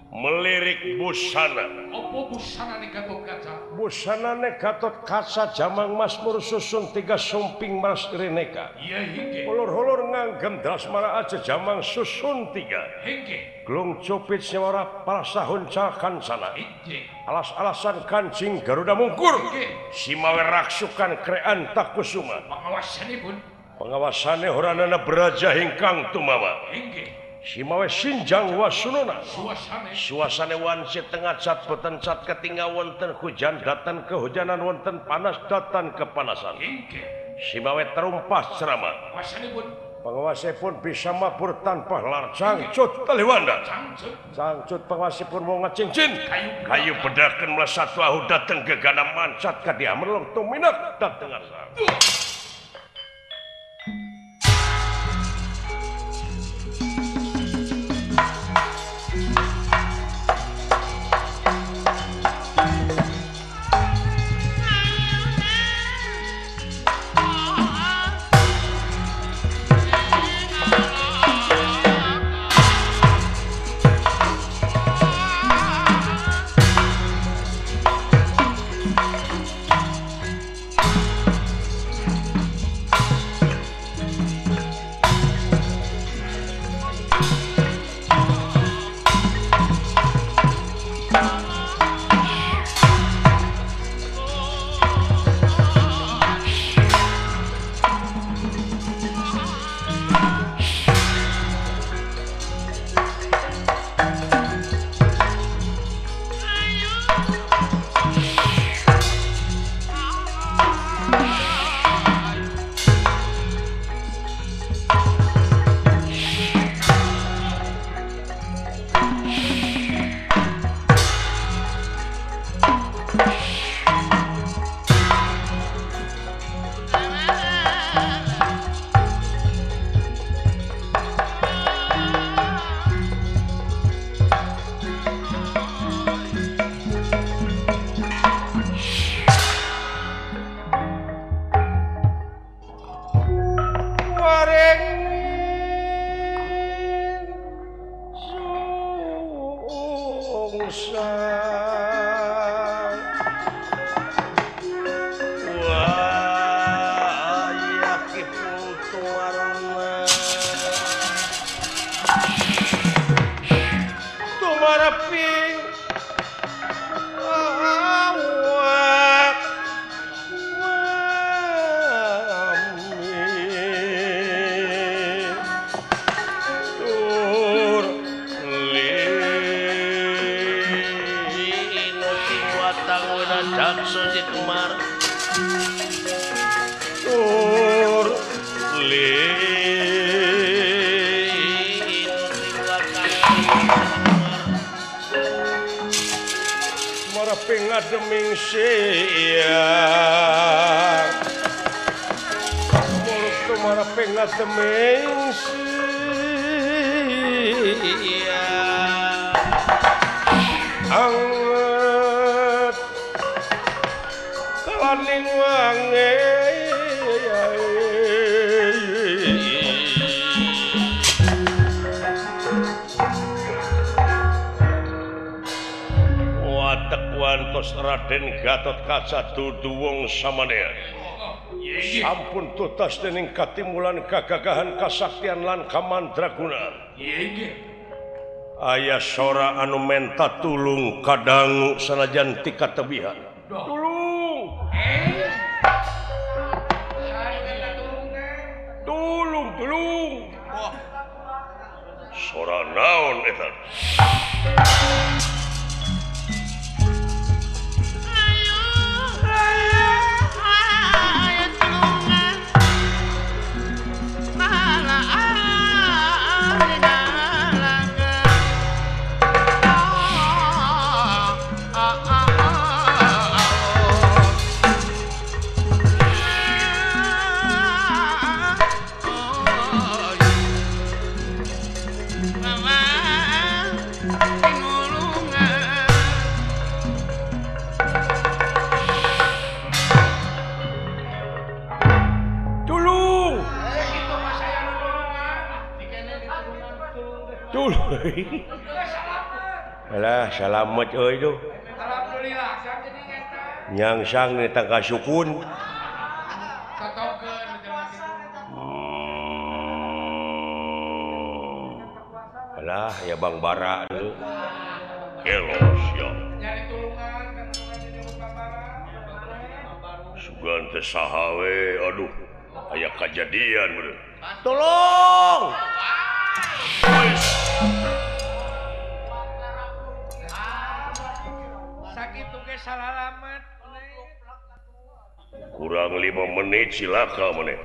melirik busana opo busana nih Gatot Kaca busana Gatot Kaca jamang Masmur susun 3 sumping maras rineka iya hingge ulur-ulur nganggem drasmara aja jamang susun 3 hingge glung cupit sewara palasahun cakan sana hingge alas-alasan kancing Garuda Mungkur hingge simawe raksukan krean takusuma pengawasanipun pengawasannya horanana beraja hingkang tumawa hingge simawe sinjang wasununa suasana wanci tengah cat beten cat ketinggal wonten hujan datan kehujanan wonten panas datan kepanasan hingge simawe terumpah ceramah pengawasanipun pengawasipun bisa mabur tanpa lar cangcut taliwanda cangcut pengawasipun mau ngecincin kayu bedakan melesat wahu dateng ke gana mancat ke dia merlong tuminak dateng asal Ngademing siang tumara pengat temeng anget kalaning wange watek wantos Raden Gatot Kaca dudu wong samanea sampun tutas dening katimulan kagagahan kasaktian lan kamandraguna aya sora anu menta tulung kadangu sanajan ti katebihan tulung sora naon eta alah salamet euy tuh alhamdulillah sang jadi ngeta nyangsang ni tangka sukun totokeun alah ya Bang Bara deui elos ya nyari tulungan kan tulungan di Bang Bara sugan teh saha we aduh aya kajadian bener tolong sakitu ge salalamet kurang 5 menit silaka maneh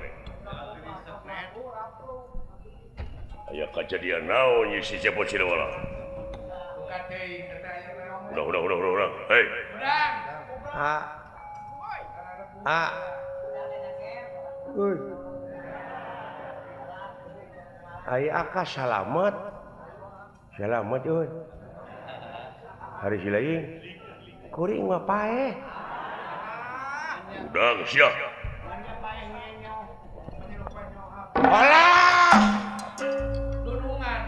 aya kejadian naon ieu si Cepot Sidawala buka teuing eta aya naon udah hei udang aya aka salamet euy hari silaing kuring mah paeh udang sia alah dudungan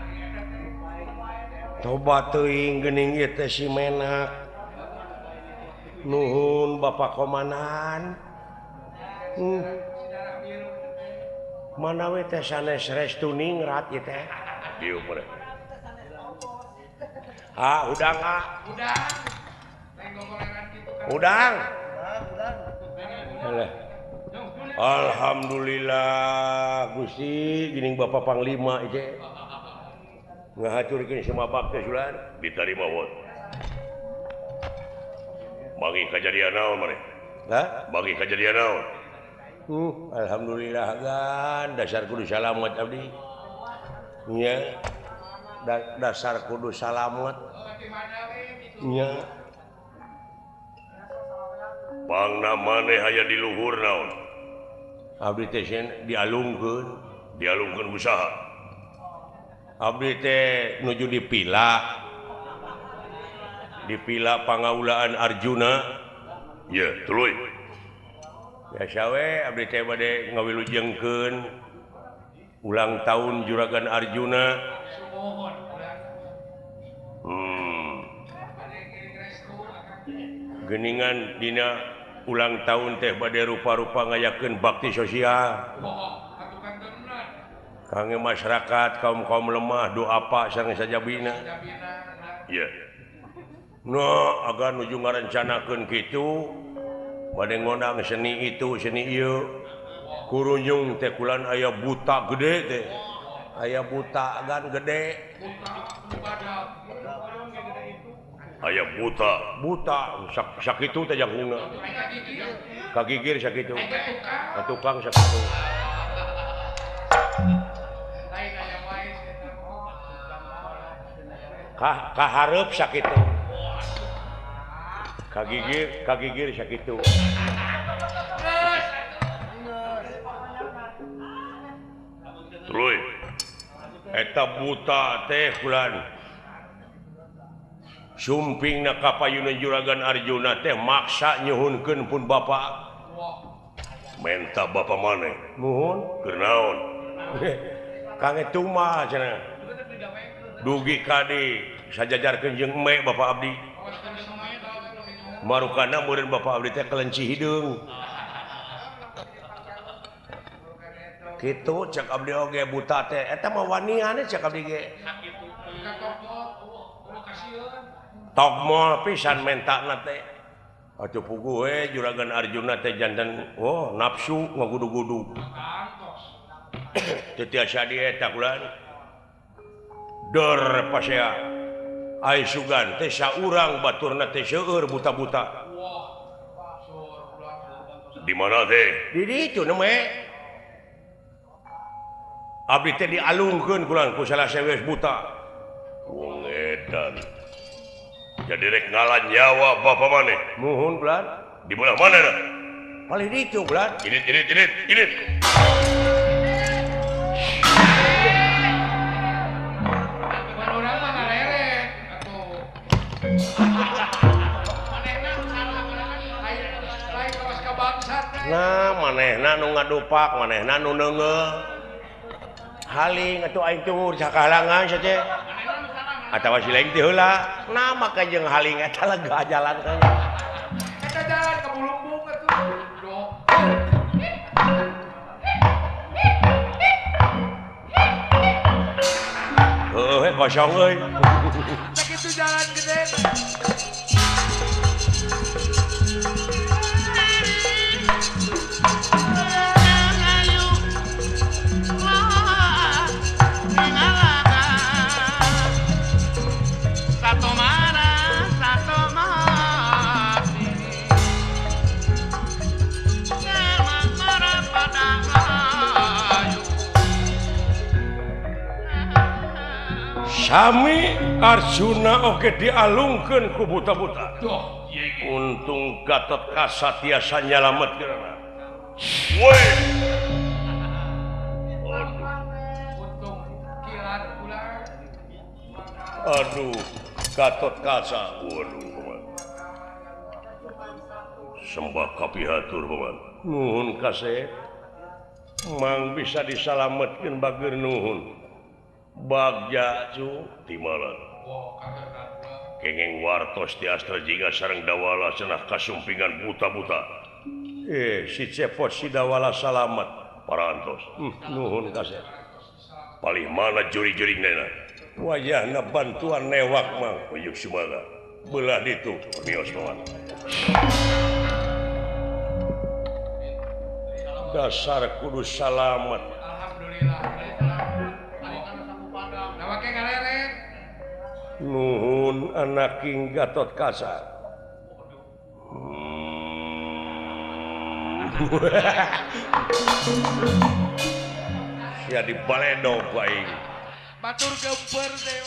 tobat teuing geuning ieu teh si Menak nuhun Bapak Komandan mana we teh sanes restu ningrat ieu teh dieu meureun udang udang alhamdulillah Gusti geuning Bapak Panglima ieu ngahaturkeun sumabak teh sulan ditarima won bagi kejadian naon maneh bagi kejadian naon alhamdulillah gan dasar kudu salamet abdi nya dasar kudu salamet nya pangna maneh aya di luhur naon abdi teh dialungkeun usaha abdi teh nuju dipila pangaulaan Arjuna ya tuluy biasa we abdi teh bade ngawilujengkeun ulang tahun Juragan Arjuna geuningan dina ulang tahun teh bade rupa-rupa ngayakeun bakti sosial kangge masyarakat kaum lemah doa apa sareng sajabina ya agar nuju ngarencanakeun kitu bade ngondang seni itu seni ieu kurunjung teh kulan aya buta gede teh aya buta gan gede aya buta sakitu teh jangkungna kagigir sakitu tukang sakitu kahareup sakitu kagigir sakitu eta buta teh kulan sumping na kapayuna juragan Arjuna teh maksa nyuhunkeun pun bapak menta bapak maneh nuhun keur naon kang etu mah cenah dugi kadi sajajarkeun jeung eme bapak abdi marukana meureun bapak abdi teh kelenci hideung kitu cek abdi oge buta teh eta mah wanian cek abdi ge tokmol pisan mentana teh atuh puguh we juragan Arjuna teh janten nafsu ngagudu-gudu teu tiasa dieta kulan dor pasea ai sugan teh saurang baturna teh seueur buta-buta di mana teh di ditu neme abdi teh dialungkeun kulan ku salah sewes buta wong edan jadi rek ngalan nyawa bapak maneh nuhun bulan di belah mana dah paling ditu bulan ini orang mah ngaleret atuh manehna nu salah lain kawas ka bangsat nah manehna nu ngadupak manehna nu neungeuh haling atuh aing tunggu sakalangan saja atawa si lain teh heula nah maka jeung haling eta lega jalan teh eta jalan ka Bulungbung atuh dok heueuh kosong euy sakitu jalan gede Sami Arjuna oge dialungkeun ku buta-buta. Duh, ieu ge. Untung Gatotkaca tiasa nyalametkeunna. Woi. untung kilat pula Aduh, Gatotkaca. Waduh. Sembah kapihatur, Paman. Nuhun kasih. Mang bisa disalametkeun bager nuhun. Bagja cu timalan. Kengeng wartos ti astra jingga sareng dawala cenah kasumpingan buta-buta. Si cepot si dawala salamet parantos. Nuhun kasih. Palih mana juri-juri nena. Wajahna bantuan newak mang uyuk sumaga. Belah ditu mios paman. Dasar kudu salamet. alhamdulillah nawake ngaleret Nuhun anak King Gatotkaca. Sia dibaledog ku aing. batur gemper deh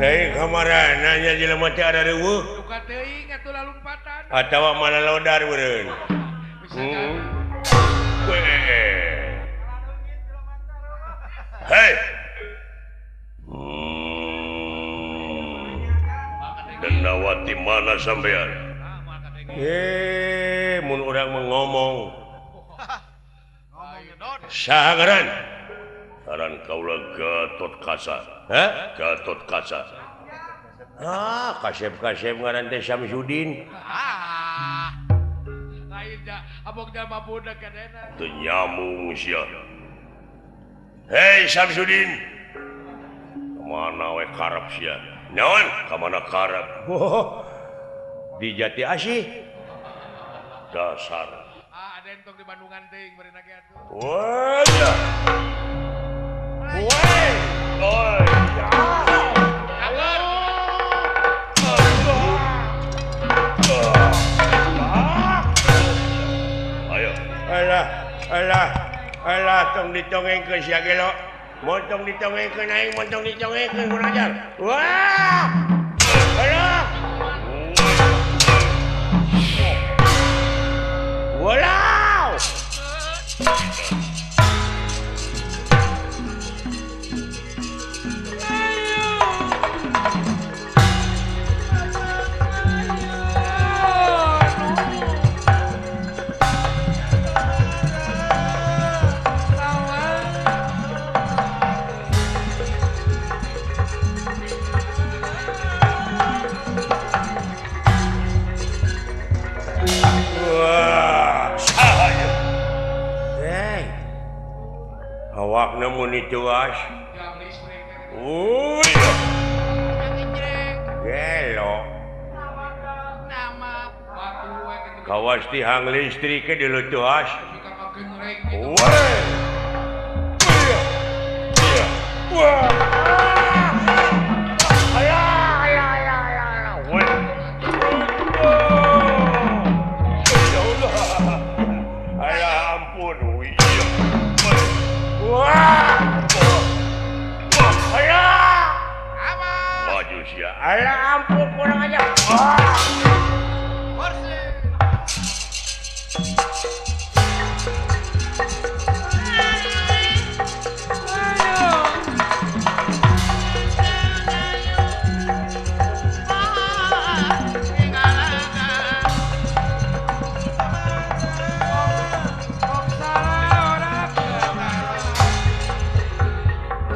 Hei kamaran nanya jelema teh ada reueuh duka teuing atuh lalumpatan atawa mana lodar meureun. bisa jadi Hei. Denawati mana sampean? Mun urang ngomong. Saha ngaran? Ngaran kaula Gatotkaca. Hah? Gatotkaca. Kasep-kasep ngaran teh Samsudin. lain dah abog jalma budak kadena Teu nyamung sia. Hei Samsudin. Kemana we karep sia? Naon? Kamana karep? Di Jati Asih. Dasar. Aden tong di Bandungan teuing bari nage atuh. Wah, ya. Woi. Oh, ya. Ayo. Alah, tong ditongengkeun sia ge lo. Montong ditongengkeun aing, montong ditongengkeun kurang ajar. Wah! Alah. Walau. Awak namun itu as. Jam listrik. Gelo. Nama batu we kitu. Kawas tihang listrik ke dulu tuh as. Kita kagengreng gitu. Woi. Wah. Ayah. Woi. Ya Allah. Alah ampun. Wah. Alah. Apa? Maju sia. Alah ampun kurang aja. Wah. Horse.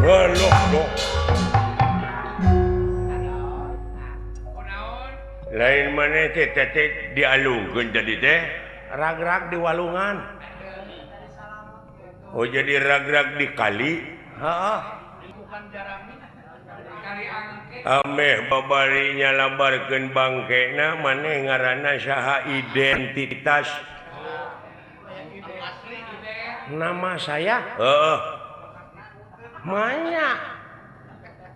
Loh. Kunaon? Lain mana teh dialungkeun jadi teh rag-rag di walungan. Oh jadi rag-rag di kali? Heeh. Bukan jarang kali angke. Ameh babarinya lambarkeun bangkena maneh ngaranna saha identitas? Asli ide. Nama saya? Heeh. Manya.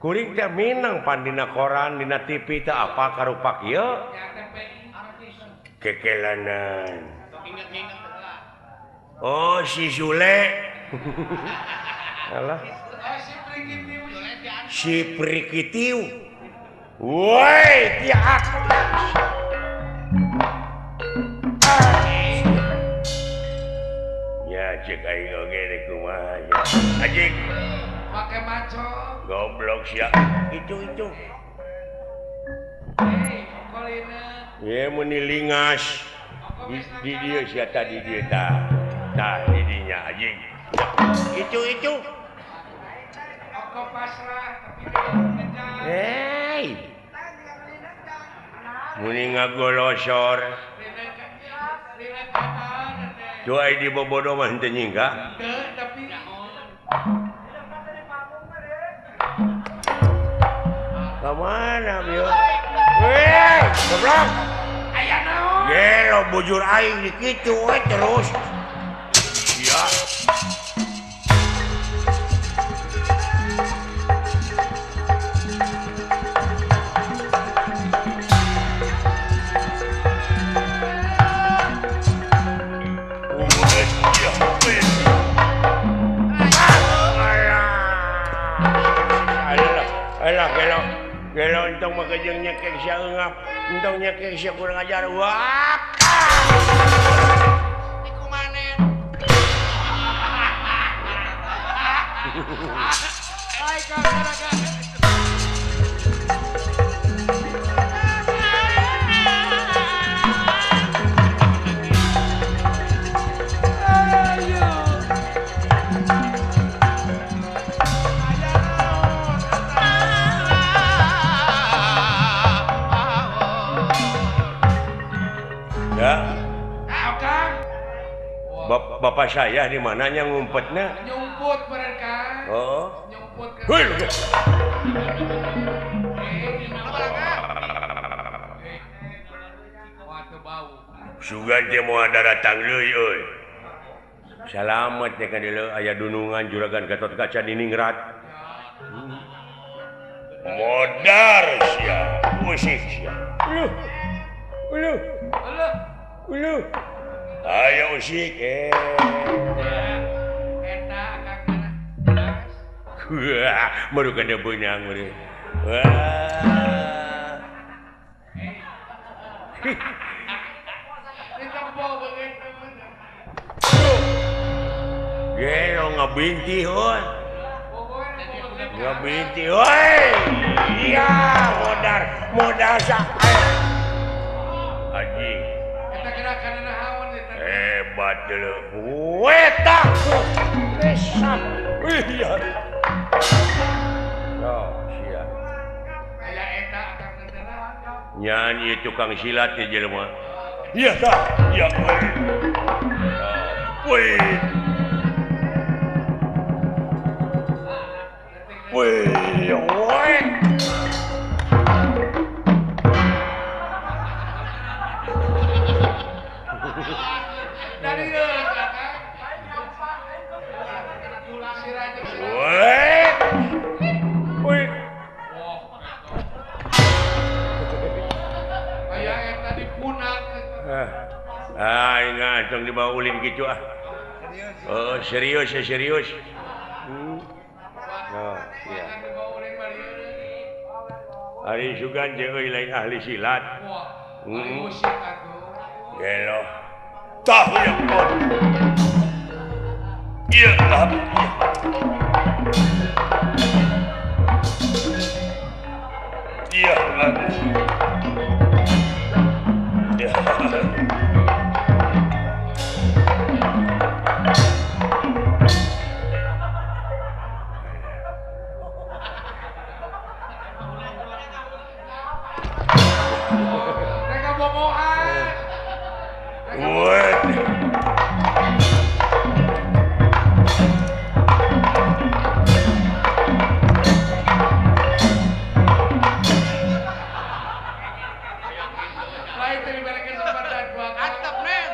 Kuring teh minang pan dina koran, dina TV teh apa karupa kieu? Ya TPI artis. Kekelanan. Ingat-ingat lah. Oh, si Sule. Alah, Oh si Prigitiu. si Prikitiu. Woi, tia aku. Ya, cek aing oge deh kumaha ya. Ajik, Pakai maco. goblok sia. Itu. Hei, kolina. Ya meni lingas. Di dia sia tadi dia tah. Tah di dinya ajik. Itu. Oko pasrah tapi dia Hei. Muni ngagolosor. Lila kanan. Doa di bobodo mah henteu nyingga. Tapi Kamana bieu? Weh, goblok. aya naon? Gelo bujur aing di kitu we terus. Sia. Alah gelo entong mah kejeng nyekek sia eungap, entong nyekek sia kurang ajar. Wah. Iku manen. Hai kakak. Ya, Kang. bapak saya di mananya ngumpetnya? Nyumput bener kan? Oh. Nyumput kan? Hei. Wah, teu bau. Sugan teh moal datang deui euy. Selamat ya kan dulu aya dunungan juragan Gatot Kaca di Ningrat. Modar sia, musik sia. Ulu. Ayo usik Eta akang mana? Wah, baru kada benang meureun. Wah. Kita bawa begitu. Gelo ngabinti hon. Pokoknya Ngabinti hoi. Iya, modar sak. Anjing. kita gerakan anak hawan eta. Hebat dulu. Wetak. Besar. Iya. Oh, sia. Aya eta akang tentara. Nyanyi tukang silat ya jelema. Iya tah. Ya weh. Weh. Weh, weh. Dari kakak. Tulang sirajeng sirajeng. Weh. Weh. Aya eta dipunak. Ingat tong dibawa ulin gitu ah. Oh, serius ya serius. Oh, iya. Jangan dibawa ulin bari. Ari sugan jeung euy lain ahli silat. Wah, ari musik atuh. Gelo. Tah ya kon. Iya, ah. Iya, ah. Iya. Mereka bobohan. What? Lain tadi balik kesempatan gua. Antep, Nen.